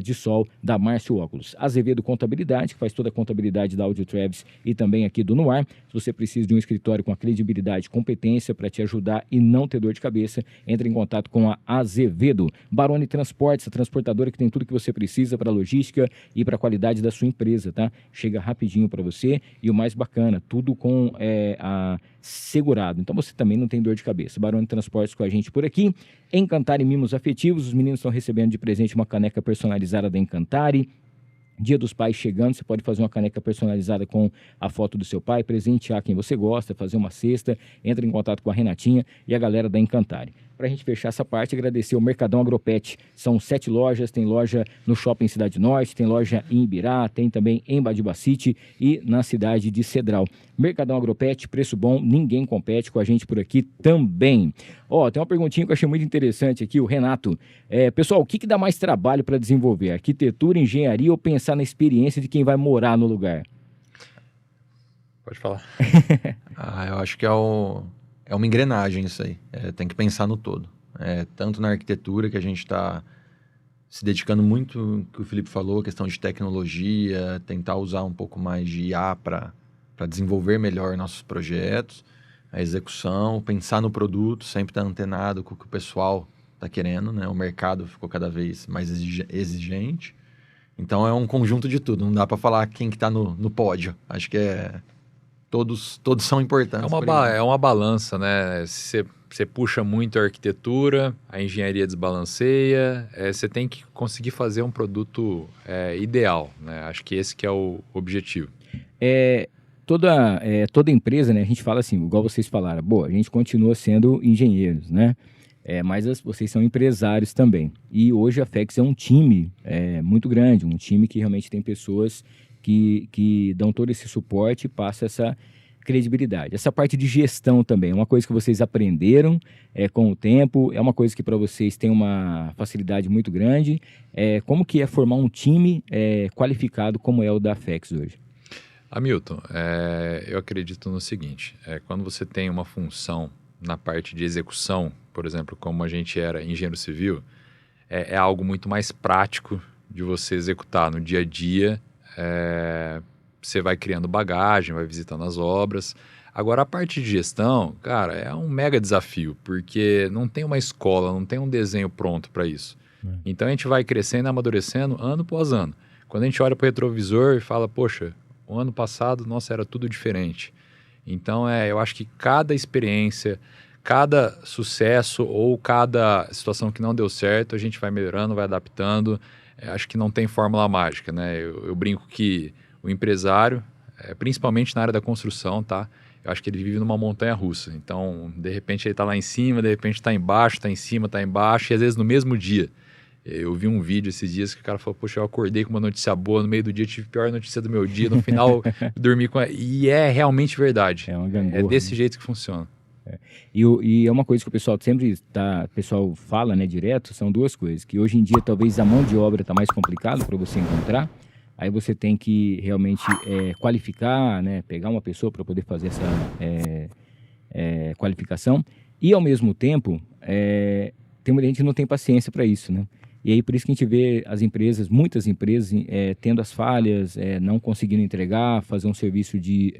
de sol da Márcio Óculos. Azevedo Contabilidade, que faz toda a contabilidade da Audio Travis e também aqui do Noir. Se você precisa de um escritório com a credibilidade e competência para te ajudar e não ter dor de cabeça, entre em contato com a Azevedo. Baroni Transportes, a transportadora que tem tudo que você precisa para a logística e para a qualidade da sua empresa, tá? Chega rapidinho para você e o mais bacana, tudo com segurado. Então você também não tem dor de cabeça. Baroni Transportes com a gente por aqui. Encantari Mimos Afetivos, os meninos estão recebendo de presente uma caneca personalizada da Encantari. Dia dos Pais chegando, você pode fazer uma caneca personalizada com a foto do seu pai, presentear quem você gosta, fazer uma cesta, entra em contato com a Renatinha e a galera da Encantari. Para a gente fechar essa parte, agradecer o Mercadão Agropet. São 7 lojas, tem loja no Shopping Cidade Norte, tem loja em Ibirá, tem também em Badibacite e na cidade de Cedral. Mercadão Agropet, preço bom, ninguém compete com a gente por aqui também. Ó, tem uma perguntinha que eu achei muito interessante aqui, o Renato. Pessoal, o que dá mais trabalho para desenvolver? Arquitetura, engenharia ou pensar na experiência de quem vai morar no lugar? Pode falar. Eu acho que é uma engrenagem isso aí. Tem que pensar no todo. Tanto na arquitetura, que a gente está se dedicando muito, que o Felipe falou, questão de tecnologia, tentar usar um pouco mais de IA para desenvolver melhor nossos projetos, a execução, pensar no produto, sempre estar antenado com o que o pessoal está querendo, né? O mercado ficou cada vez mais exigente. Então é um conjunto de tudo. Não dá para falar quem que está no pódio. Acho que todos são importantes. É uma balança, né? Você puxa muito a arquitetura, a engenharia desbalanceia, você tem que conseguir fazer um produto ideal, né? Acho que esse que é o objetivo. Toda empresa, né? A gente fala assim, igual vocês falaram, a gente continua sendo engenheiros, né? Mas vocês são empresários também. E hoje a FEX é um time muito grande, um time que realmente tem pessoas que dão todo esse suporte e passa essa credibilidade. Essa parte de gestão também é uma coisa que vocês aprenderam com o tempo, é uma coisa que para vocês tem uma facilidade muito grande. Como que é formar um time qualificado como é o da FEX hoje? Hamilton, eu acredito no seguinte, quando você tem uma função na parte de execução, por exemplo, como a gente era engenheiro civil, é algo muito mais prático de você executar no dia a dia. Você vai criando bagagem, vai visitando as obras. Agora, a parte de gestão, cara, é um mega desafio, porque não tem uma escola, não tem um desenho pronto para isso. Então, a gente vai crescendo, amadurecendo, ano após ano. Quando a gente olha para o retrovisor e fala, poxa, o ano passado, nossa, era tudo diferente. Então, eu acho que cada experiência, cada sucesso ou cada situação que não deu certo, a gente vai melhorando, vai adaptando. Acho que não tem fórmula mágica, né? Eu brinco que o empresário, principalmente na área da construção, tá? Eu acho que ele vive numa montanha russa. Então, de repente ele está lá em cima, de repente está embaixo, está em cima, está embaixo, e às vezes no mesmo dia. Eu vi um vídeo esses dias que o cara falou, poxa, eu acordei com uma notícia boa, no meio do dia tive a pior notícia do meu dia, no final dormi com... E é realmente verdade. É uma gangorra, é desse jeito que funciona. E é uma coisa que o pessoal sempre fala, né, direto, são duas coisas, que hoje em dia talvez a mão de obra está mais complicado para você encontrar, aí você tem que realmente qualificar, né, pegar uma pessoa para poder fazer essa qualificação, e ao mesmo tempo tem muita gente que não tem paciência para isso, né? E aí por isso que a gente vê as empresas, muitas empresas, tendo as falhas, não conseguindo entregar, fazer um serviço de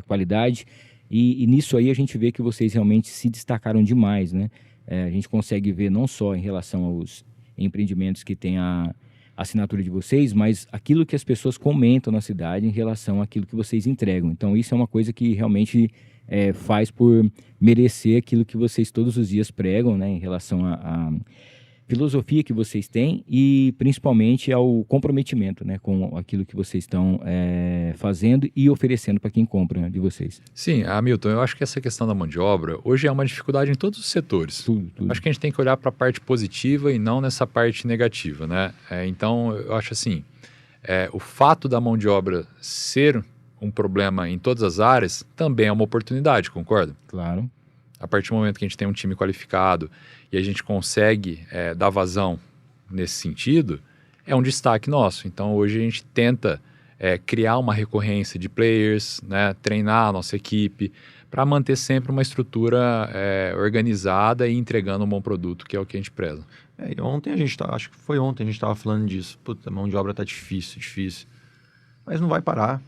qualidade. E nisso aí a gente vê que vocês realmente se destacaram demais, né? A gente consegue ver não só em relação aos empreendimentos que têm a assinatura de vocês, mas aquilo que as pessoas comentam na cidade em relação àquilo que vocês entregam. Então isso é uma coisa que realmente faz por merecer aquilo que vocês todos os dias pregam, né? Em relação à filosofia que vocês têm e principalmente ao comprometimento, né, com aquilo que vocês estão fazendo e oferecendo para quem compra de vocês. Sim, Hamilton, eu acho que essa questão da mão de obra hoje é uma dificuldade em todos os setores. Tudo. Acho que a gente tem que olhar para a parte positiva e não nessa parte negativa, né? Então, eu acho assim, o fato da mão de obra ser um problema em todas as áreas também é uma oportunidade, concorda? Claro. A partir do momento que a gente tem um time qualificado e a gente consegue dar vazão nesse sentido, é um destaque nosso. Então, hoje a gente tenta criar uma recorrência de players, né, treinar a nossa equipe, para manter sempre uma estrutura organizada e entregando um bom produto, que é o que a gente preza. E ontem acho que foi ontem a gente estava falando disso. Puta, a mão de obra tá difícil. Mas não vai parar.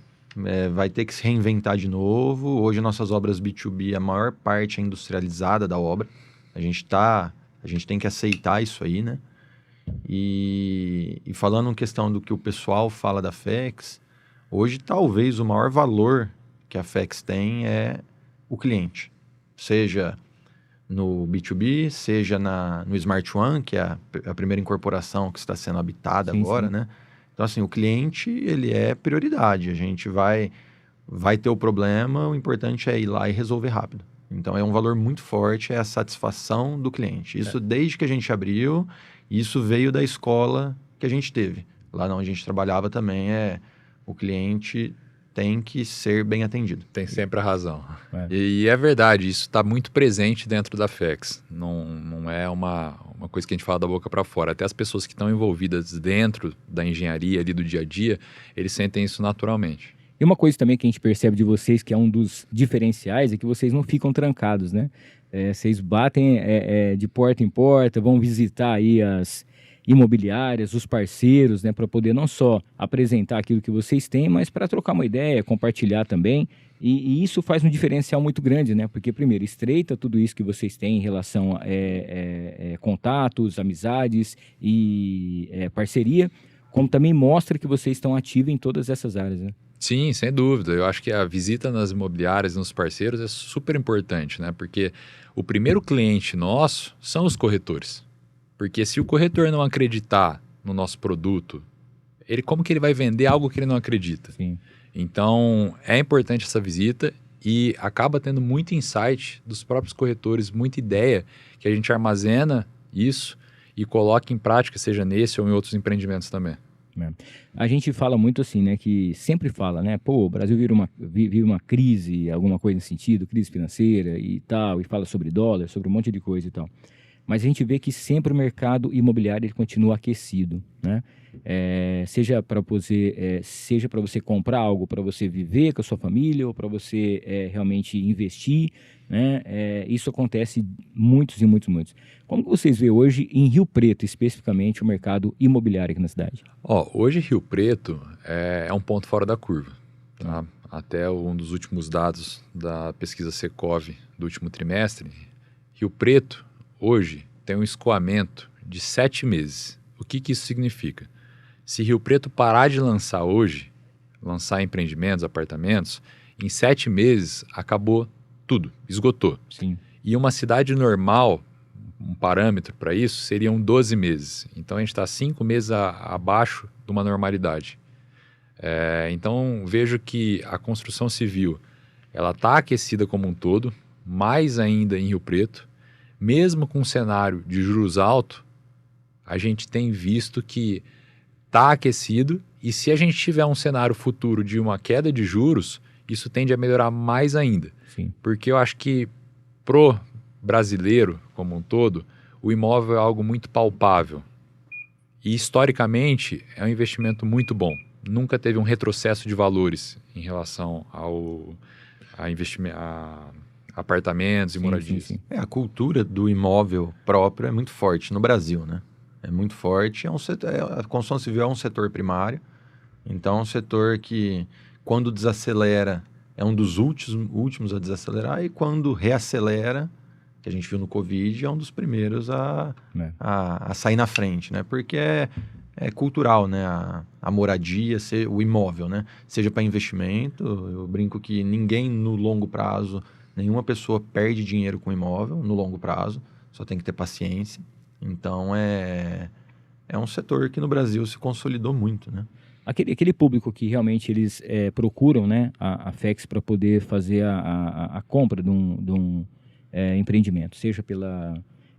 Vai ter que se reinventar de novo. Hoje, nossas obras B2B, a maior parte é industrializada da obra. A gente tem que aceitar isso aí, né? E falando em questão do que o pessoal fala da FEX, hoje talvez o maior valor que a FEX tem é o cliente. Seja no B2B, seja no Smart One, que é a primeira incorporação que está sendo habitada agora, né? Então, assim, o cliente, ele é prioridade. A gente vai ter o problema, o importante é ir lá e resolver rápido. Então, é um valor muito forte, é a satisfação do cliente. Isso desde que a gente abriu, isso veio da escola que a gente teve. Lá onde a gente trabalhava também o cliente tem que ser bem atendido. Tem sempre a razão. E é verdade, isso está muito presente dentro da FEX. Não é uma coisa que a gente fala da boca para fora. Até as pessoas que estão envolvidas dentro da engenharia ali do dia a dia, eles sentem isso naturalmente. E uma coisa também que a gente percebe de vocês, que é um dos diferenciais, é que vocês não ficam trancados, né? Vocês batem de porta em porta, vão visitar aí as imobiliárias, os parceiros, né, para poder não só apresentar aquilo que vocês têm, mas para trocar uma ideia, compartilhar também. E isso faz um diferencial muito grande, né? Porque, primeiro, estreita tudo isso que vocês têm em relação a contatos, amizades e parceria, como também mostra que vocês estão ativos em todas essas áreas, né? Sim, sem dúvida. Eu acho que a visita nas imobiliárias, nos parceiros, é super importante, né? Porque o primeiro cliente nosso são os corretores. Porque se o corretor não acreditar no nosso produto, como que ele vai vender algo que ele não acredita? Sim. Então, é importante essa visita e acaba tendo muito insight dos próprios corretores, muita ideia que a gente armazena isso e coloca em prática, seja nesse ou em outros empreendimentos também. A gente fala muito assim, né, que sempre fala, né, pô, o Brasil vive uma crise, alguma coisa nesse sentido, crise financeira e tal, e fala sobre dólar, sobre um monte de coisa e tal. Mas a gente vê que sempre o mercado imobiliário ele continua aquecido, né? Seja para você comprar algo para você viver com a sua família ou para você realmente investir, né? Isso acontece muitos. Como que vocês veem hoje em Rio Preto, especificamente, o mercado imobiliário aqui na cidade? Hoje Rio Preto é um ponto fora da curva, tá? Até um dos últimos dados da pesquisa Secov do último trimestre, Rio Preto hoje tem um escoamento de 7 meses. O que isso significa? Se Rio Preto parar de lançar hoje, lançar empreendimentos, apartamentos, em 7 meses acabou tudo, esgotou. Sim. E uma cidade normal, um parâmetro para isso, seriam 12 meses. Então a gente está 5 meses abaixo de uma normalidade. Então vejo que a construção civil ela está aquecida como um todo, mais ainda em Rio Preto. Mesmo com um cenário de juros altos, a gente tem visto que está aquecido e se a gente tiver um cenário futuro de uma queda de juros, isso tende a melhorar mais ainda. Sim. Porque eu acho que pro brasileiro como um todo, o imóvel é algo muito palpável. E historicamente é um investimento muito bom. Nunca teve um retrocesso de valores em relação a investimento, apartamentos e moradias. Sim. A cultura do imóvel próprio é muito forte no Brasil, né? É muito forte. A construção civil é um setor primário. Então, é um setor que, quando desacelera, é um dos últimos a desacelerar. E quando reacelera, que a gente viu no Covid, é um dos primeiros a sair na frente, né? Porque é cultural, né? A moradia, o imóvel, né? Seja para investimento, eu brinco que ninguém no longo prazo, nenhuma pessoa perde dinheiro com imóvel no longo prazo, só tem que ter paciência. Então, é um setor que no Brasil se consolidou muito, né? Aquele público que realmente eles procuram, né, a FEX para poder fazer a compra de um empreendimento, seja pela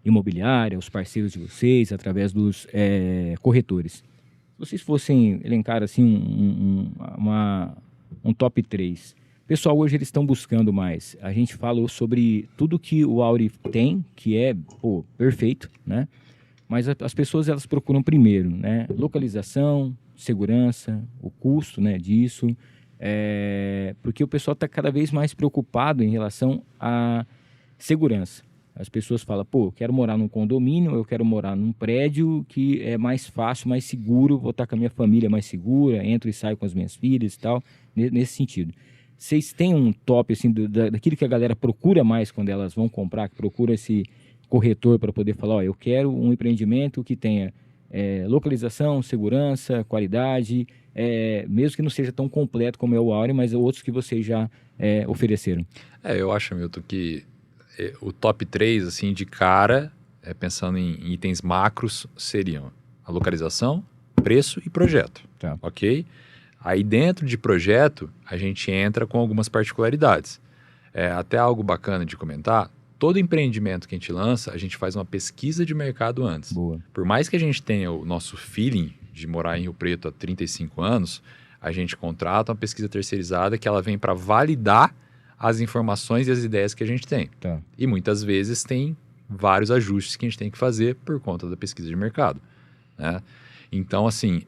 imobiliária, os parceiros de vocês, através dos corretores. Se vocês fossem elencar assim um top 3, pessoal, hoje eles estão buscando mais. A gente falou sobre tudo que o Auri tem, que é perfeito, né? Mas as pessoas elas procuram primeiro, né? Localização, segurança, o custo, né, disso, porque o pessoal está cada vez mais preocupado em relação à segurança. As pessoas falam, eu quero morar num condomínio, eu quero morar num prédio que é mais fácil, mais seguro, vou estar com a minha família mais segura, entro e saio com as minhas filhas e tal, nesse sentido. Vocês têm um top, assim, daquilo que a galera procura mais quando elas vão comprar, que procura esse corretor para poder falar, eu quero um empreendimento que tenha localização, segurança, qualidade, mesmo que não seja tão completo como é o Auri, mas outros que vocês já ofereceram. Eu acho, Milton, que o top 3, assim, de cara, pensando em itens macros, seriam a localização, preço e projeto, Tá. ok? Aí dentro de projeto, a gente entra com algumas particularidades. Até algo bacana de comentar, todo empreendimento que a gente lança, a gente faz uma pesquisa de mercado antes. Boa. Por mais que a gente tenha o nosso feeling de morar em Rio Preto há 35 anos, a gente contrata uma pesquisa terceirizada que ela vem para validar as informações e as ideias que a gente tem. Tá. E muitas vezes tem vários ajustes que a gente tem que fazer por conta da pesquisa de mercado, né? Então, assim,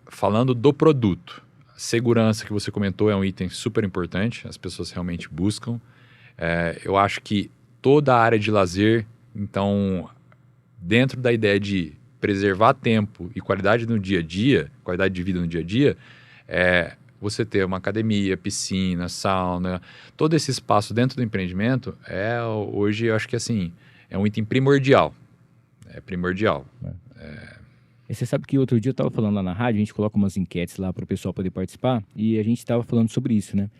falando do produto, a segurança que você comentou é um item super importante, as pessoas realmente buscam. Eu acho que toda a área de lazer, então, dentro da ideia de preservar tempo e qualidade no dia a dia, qualidade de vida no dia a dia, você ter uma academia, piscina, sauna, todo esse espaço dentro do empreendimento, hoje eu acho que assim, é um item primordial. É primordial. E você sabe que outro dia eu estava falando lá na rádio, a gente coloca umas enquetes lá para o pessoal poder participar, e a gente estava falando sobre isso, né?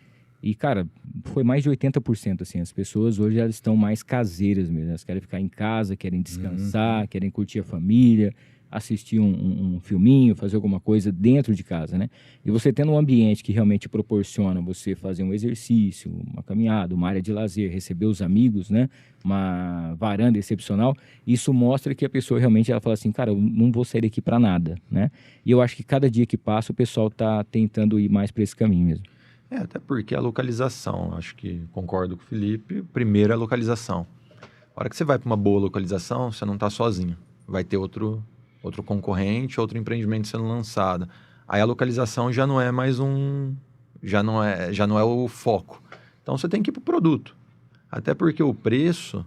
E, cara, foi mais de 80%, assim, as pessoas hoje elas estão mais caseiras mesmo, elas querem ficar em casa, querem descansar, querem curtir a família, assistir um filminho, fazer alguma coisa dentro de casa, né? E você tendo um ambiente que realmente proporciona você fazer um exercício, uma caminhada, uma área de lazer, receber os amigos, né? Uma varanda excepcional, isso mostra que a pessoa realmente ela fala assim, cara, eu não vou sair daqui para nada, né? E eu acho que cada dia que passa o pessoal tá tentando ir mais para esse caminho mesmo. Até porque a localização, acho que concordo com o Felipe, primeiro é a localização. A hora que você vai para uma boa localização, você não está sozinho. Vai ter outro concorrente, outro empreendimento sendo lançado. Aí a localização já não é mais já não é o foco. Então você tem que ir para o produto. Até porque o preço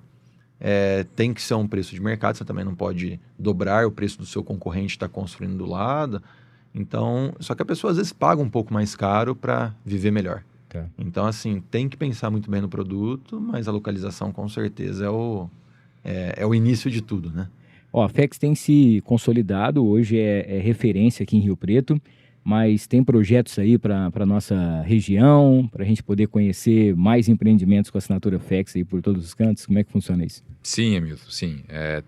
tem que ser um preço de mercado, você também não pode dobrar o preço do seu concorrente que está construindo do lado. Então, só que a pessoa às vezes paga um pouco mais caro para viver melhor. Tá. Então, assim, tem que pensar muito bem no produto, mas a localização com certeza é o início de tudo, né? A FEX tem se consolidado, hoje é referência aqui em Rio Preto, mas tem projetos aí para a nossa região, para a gente poder conhecer mais empreendimentos com a assinatura FEX aí por todos os cantos. Como é que funciona isso? Sim, Hamilton, sim.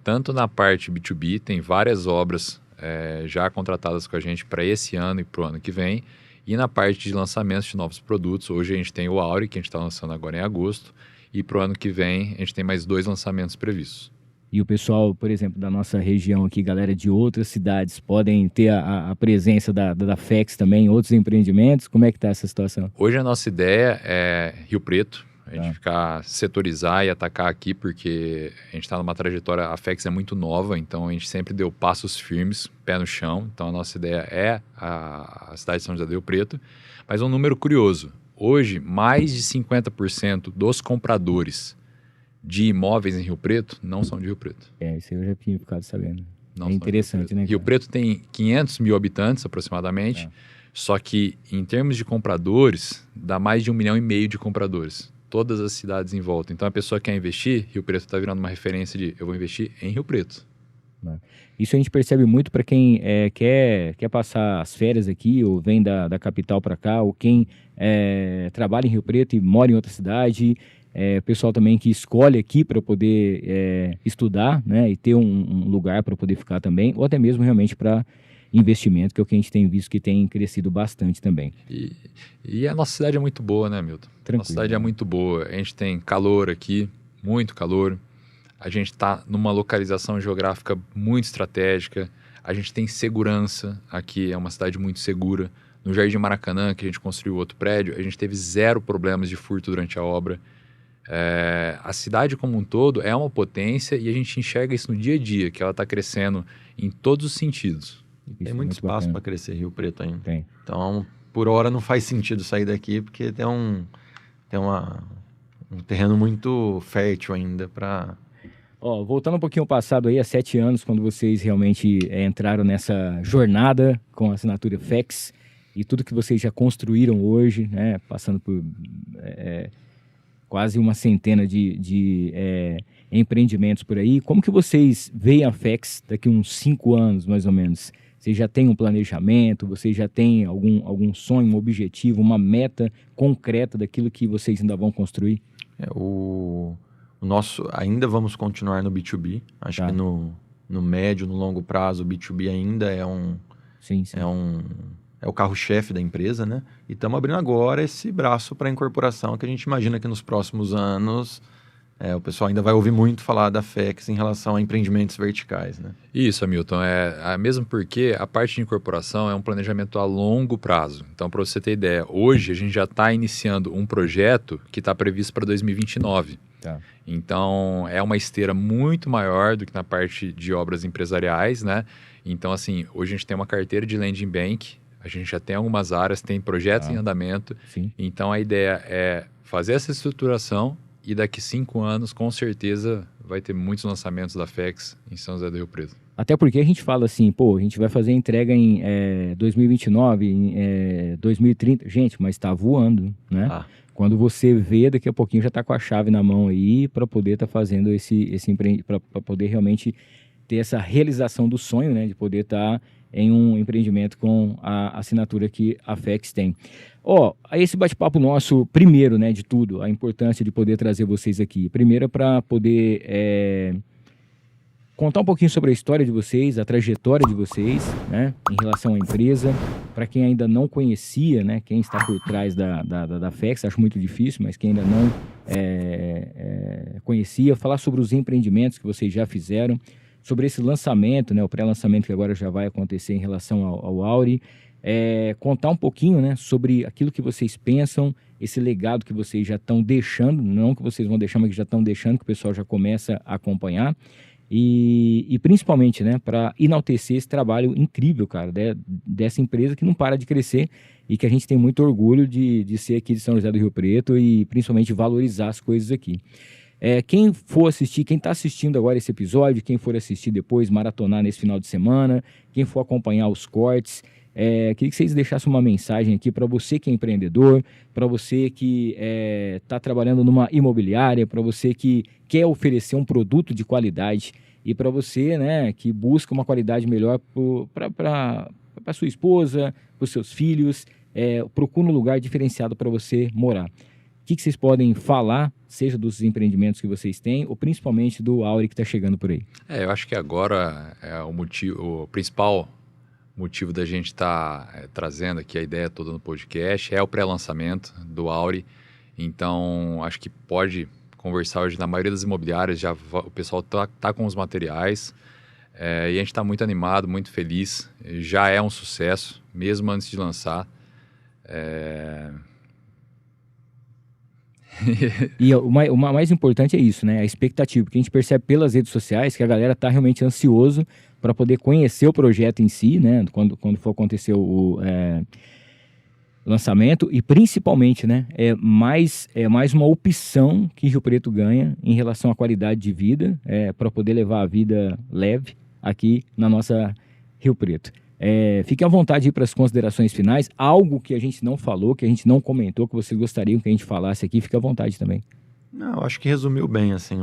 Tanto na parte B2B, tem várias obras já contratadas com a gente para esse ano e para o ano que vem. E na parte de lançamentos de novos produtos, hoje a gente tem o Auri, que a gente está lançando agora em agosto. E para o ano que vem, a gente tem mais 2 lançamentos previstos. E o pessoal, por exemplo, da nossa região aqui, galera de outras cidades, podem ter a presença da FEX também em outros empreendimentos? Como é que está essa situação? Hoje a nossa ideia é Rio Preto, a gente setorizar e atacar aqui, porque a gente está numa trajetória, a FEX é muito nova, então a gente sempre deu passos firmes, pé no chão. Então a nossa ideia é a cidade de São José do Rio Preto. Mas um número curioso, hoje mais de 50% dos compradores de imóveis em Rio Preto não são de Rio Preto. Isso aí eu já tinha ficado sabendo. Não É só interessante, né, Rio cara? Preto tem 500 mil habitantes, aproximadamente. Só que, em termos de compradores, dá mais de 1,5 milhão de compradores. Todas as cidades em volta. Então, a pessoa quer investir, Rio Preto está virando uma referência de eu vou investir em Rio Preto. Isso a gente percebe muito para quem quer passar as férias aqui, ou vem da capital para cá, ou quem trabalha em Rio Preto e mora em outra cidade. Pessoal também que escolhe aqui para poder estudar, né, e ter um lugar para poder ficar também, ou até mesmo realmente para investimento, que é o que a gente tem visto que tem crescido bastante também. E a nossa cidade é muito boa, né, Milton? Tranquilo, Nossa cidade é né? muito boa. A gente tem calor aqui, muito calor. A gente está numa localização geográfica muito estratégica. A gente tem segurança aqui, é uma cidade muito segura. No Jardim Maracanã, que a gente construiu outro prédio, a gente teve 0 problemas de furto durante a obra. A cidade como um todo é uma potência e a gente enxerga isso no dia a dia, que ela está crescendo em todos os sentidos. Tem Isso é muito muito espaço bacana. para crescer Rio Preto ainda. Tem. Então, por hora não faz sentido sair daqui, porque tem um terreno muito fértil ainda para... Ó, voltando um pouquinho ao passado aí, há 7 anos, quando vocês realmente entraram nessa jornada com a assinatura FEX e tudo que vocês já construíram hoje, né, passando por quase uma centena de empreendimentos por aí, como que vocês veem a FEX daqui uns 5 anos, mais ou menos? Vocês já têm um planejamento, vocês já têm algum sonho, um objetivo, uma meta concreta daquilo que vocês ainda vão construir? O nosso, ainda vamos continuar no B2B. Acho que no médio, no longo prazo, o B2B ainda Sim. é o carro-chefe da empresa, né? E estamos abrindo agora esse braço para a incorporação, que a gente imagina que nos próximos anos o pessoal ainda vai ouvir muito falar da FEX em relação a empreendimentos verticais, né? Isso, Hamilton, mesmo porque a parte de incorporação é um planejamento a longo prazo. Então, para você ter ideia, hoje a gente já está iniciando um projeto que está previsto para 2029. Tá. Então, é uma esteira muito maior do que na parte de obras empresariais, né? Então, assim, hoje a gente tem uma carteira de Landing Bank, a gente já tem algumas áreas, tem projetos em andamento. Sim. Então, a ideia é fazer essa estruturação e daqui 5 anos, com certeza, vai ter muitos lançamentos da FEX em São José do Rio Preto. Até porque a gente fala assim, pô, a gente vai fazer a entrega em 2029, em 2030. Gente, mas está voando, né? Quando você vê, daqui a pouquinho já está com a chave na mão aí para poder estar fazendo esse empreendimento, para poder realmente ter essa realização do sonho, né? De poder estar em um empreendimento com a assinatura que a FEX tem. Esse bate-papo nosso, primeiro, né, de tudo, a importância de poder trazer vocês aqui. Primeiro, para poder contar um pouquinho sobre a história de vocês, a trajetória de vocês, né, em relação à empresa. Para quem ainda não conhecia, né, quem está por trás da FEX, acho muito difícil, mas quem ainda não conhecia, falar sobre os empreendimentos que vocês já fizeram, sobre esse lançamento, né, o pré-lançamento que agora já vai acontecer em relação ao Auri, contar um pouquinho, né, sobre aquilo que vocês pensam, esse legado que vocês já estão deixando, não que vocês vão deixar, mas que já estão deixando, que o pessoal já começa a acompanhar, e principalmente, né, para enaltecer esse trabalho incrível, cara, dessa empresa que não para de crescer e que a gente tem muito orgulho de ser aqui de São José do Rio Preto e principalmente valorizar as coisas aqui. Quem for assistir, quem está assistindo agora esse episódio, quem for assistir depois, maratonar nesse final de semana, quem for acompanhar os cortes, queria que vocês deixassem uma mensagem aqui para você que é empreendedor, para você que está trabalhando numa imobiliária, para você que quer oferecer um produto de qualidade e para você, né, que busca uma qualidade melhor para sua esposa, para os seus filhos, procura um lugar diferenciado para você morar. O que vocês podem falar, seja dos empreendimentos que vocês têm, ou principalmente do Auri que está chegando por aí? Eu acho que agora o principal motivo da gente estar trazendo aqui a ideia toda no podcast é o pré-lançamento do Auri. Então, acho que pode conversar hoje na maioria das imobiliárias, o pessoal tá com os materiais, e a gente está muito animado, muito feliz. Já é um sucesso, mesmo antes de lançar. E o mais importante é isso, né? A expectativa, porque a gente percebe pelas redes sociais que a galera tá realmente ansioso para poder conhecer o projeto em si, né? Quando for acontecer o lançamento e principalmente, né? É mais uma opção que Rio Preto ganha em relação à qualidade de vida, para poder levar a vida leve, aqui na nossa Rio Preto. Fique à vontade para as considerações finais. Algo que a gente não falou, que a gente não comentou, que vocês gostariam que a gente falasse aqui, fique à vontade também. Não, eu acho que resumiu bem, assim,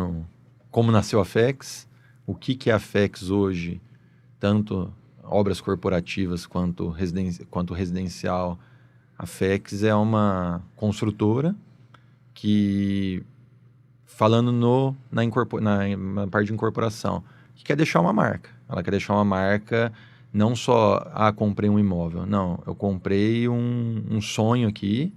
como nasceu a FEX, o que é a FEX hoje, tanto obras corporativas quanto residencial. A FEX é uma construtora que, falando na parte de incorporação, que quer deixar uma marca. Ela quer deixar uma marca, não só, comprei um imóvel. Não, eu comprei um sonho aqui,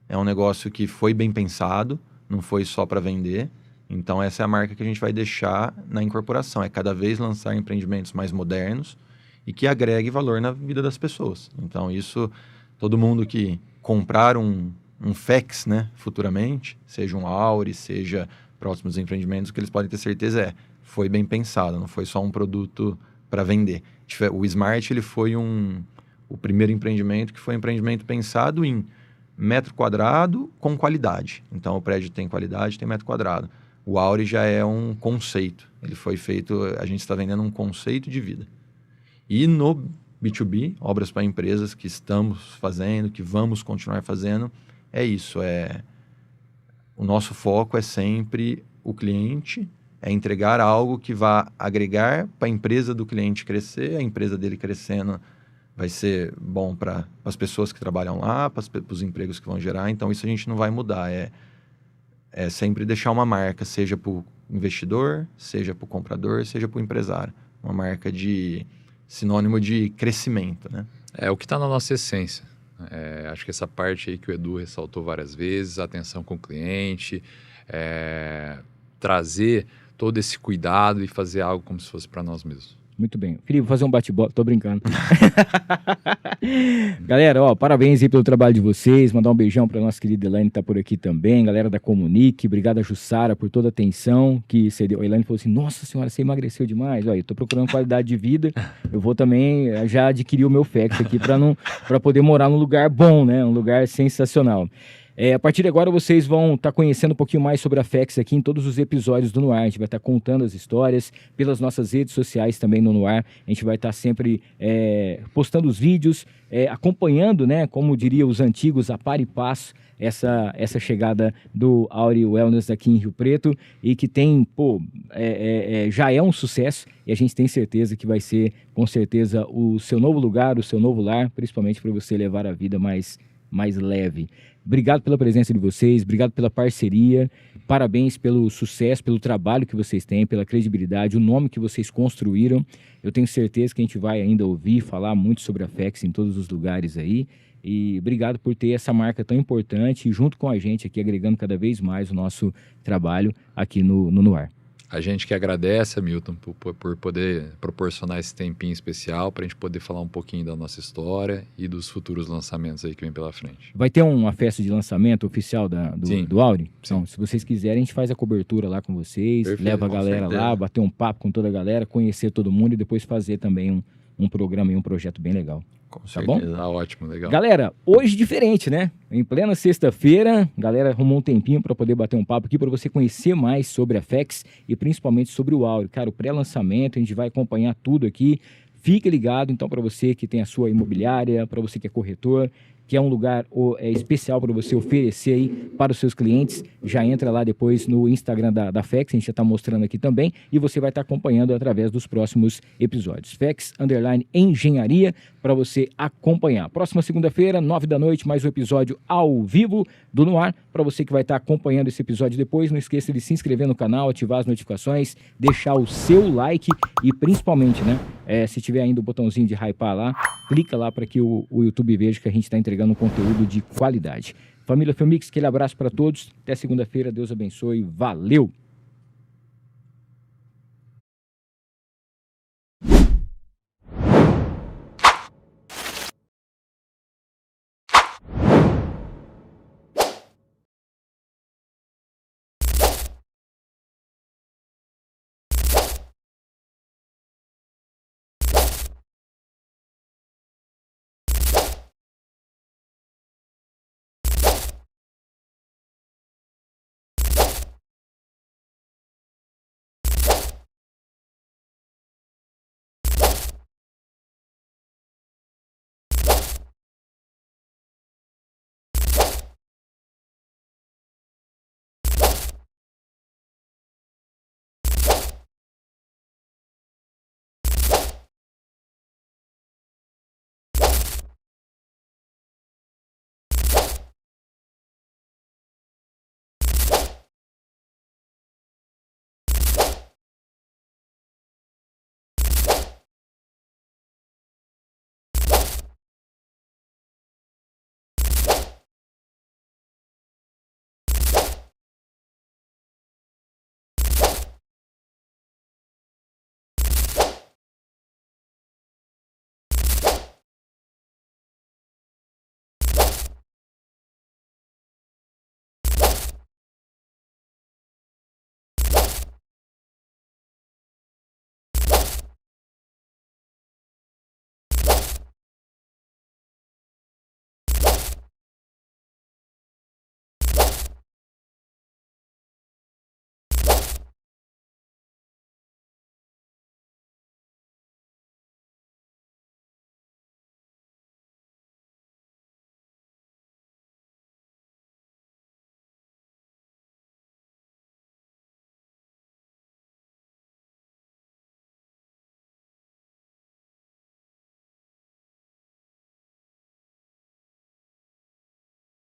é um negócio que foi bem pensado, não foi só para vender. Então, essa é a marca que a gente vai deixar na incorporação. É cada vez lançar empreendimentos mais modernos e que agregue valor na vida das pessoas. Então, isso, todo mundo que comprar um FEX, né, futuramente, seja um Auri, seja próximos empreendimentos, o que eles podem ter certeza foi bem pensado, não foi só um produto para vender. O Smart, ele foi o primeiro empreendimento que foi um empreendimento pensado em metro quadrado com qualidade. Então, o prédio tem qualidade, tem metro quadrado. O Auri já é um conceito. Ele foi feito, a gente está vendendo um conceito de vida. E no B2B, obras para empresas que estamos fazendo, que vamos continuar fazendo, é isso. O nosso foco é sempre o cliente, é entregar algo que vá agregar para a empresa do cliente crescer, a empresa dele crescendo vai ser bom para as pessoas que trabalham lá, para os empregos que vão gerar. Então, isso a gente não vai mudar. É sempre deixar uma marca, seja para o investidor, seja para o comprador, seja para o empresário. Uma marca de sinônimo de crescimento, né? É o que está na nossa essência. Acho que essa parte aí que o Edu ressaltou várias vezes, a atenção com o cliente, trazer todo esse cuidado e fazer algo como se fosse para nós mesmos. Muito bem. Felipe, vou fazer um bate-bola. Tô brincando. Galera, parabéns aí pelo trabalho de vocês. Mandar um beijão para nossa querida Elaine, que tá por aqui também. Galera da Comunique. Obrigado a Jussara por toda a atenção que você deu. A Elaine falou assim, nossa senhora, você emagreceu demais. Olha, eu tô procurando qualidade de vida. Eu vou também já adquirir o meu FEX aqui para poder morar num lugar bom, né? Um lugar sensacional. A partir de agora vocês vão estar conhecendo um pouquinho mais sobre a FEX aqui em todos os episódios do No Ar. A gente vai estar contando as histórias pelas nossas redes sociais também no Ar. A gente vai estar sempre postando os vídeos, acompanhando, né, como diria os antigos, a par e passo, essa chegada do Auri Wellness aqui em Rio Preto e que tem, já é um sucesso e a gente tem certeza que vai ser, com certeza, o seu novo lugar, o seu novo lar, principalmente para você levar a vida mais leve. Obrigado pela presença de vocês, obrigado pela parceria, parabéns pelo sucesso, pelo trabalho que vocês têm, pela credibilidade, o nome que vocês construíram. Eu tenho certeza que a gente vai ainda ouvir falar muito sobre a FEX em todos os lugares aí. E obrigado por ter essa marca tão importante e junto com a gente aqui, agregando cada vez mais o nosso trabalho aqui no Ar. A gente que agradece, Hamilton, por poder proporcionar esse tempinho especial para a gente poder falar um pouquinho da nossa história e dos futuros lançamentos aí que vem pela frente. Vai ter uma festa de lançamento oficial do Auri? Sim. Então, se vocês quiserem, a gente faz a cobertura lá com vocês, Perfeito, leva a galera lá, bater um papo com toda a galera, conhecer todo mundo e depois fazer também um programa e um projeto bem legal. Com Tá bom? Tá ótimo, legal. Galera, hoje diferente, né? Em plena sexta-feira, a galera arrumou um tempinho para poder bater um papo aqui para você conhecer mais sobre a FEX e principalmente sobre o Auri. Cara, o pré-lançamento, a gente vai acompanhar tudo aqui. Fique ligado, então, para você que tem a sua imobiliária, para você que é corretor, que é um lugar especial para você oferecer aí para os seus clientes. Já entra lá depois no Instagram da FEX, a gente já está mostrando aqui também, e você vai estar acompanhando através dos próximos episódios. FEX_Engenharia, para você acompanhar. Próxima segunda-feira, 9h, mais um episódio ao vivo do No Ar. Para você que vai estar acompanhando esse episódio depois, não esqueça de se inscrever no canal, ativar as notificações, deixar o seu like e principalmente, né, se tiver ainda o botãozinho de hypar lá, clica lá para que o YouTube veja que a gente está entregando um conteúdo de qualidade. Família Filmix, aquele abraço para todos. Até segunda-feira. Deus abençoe. Valeu!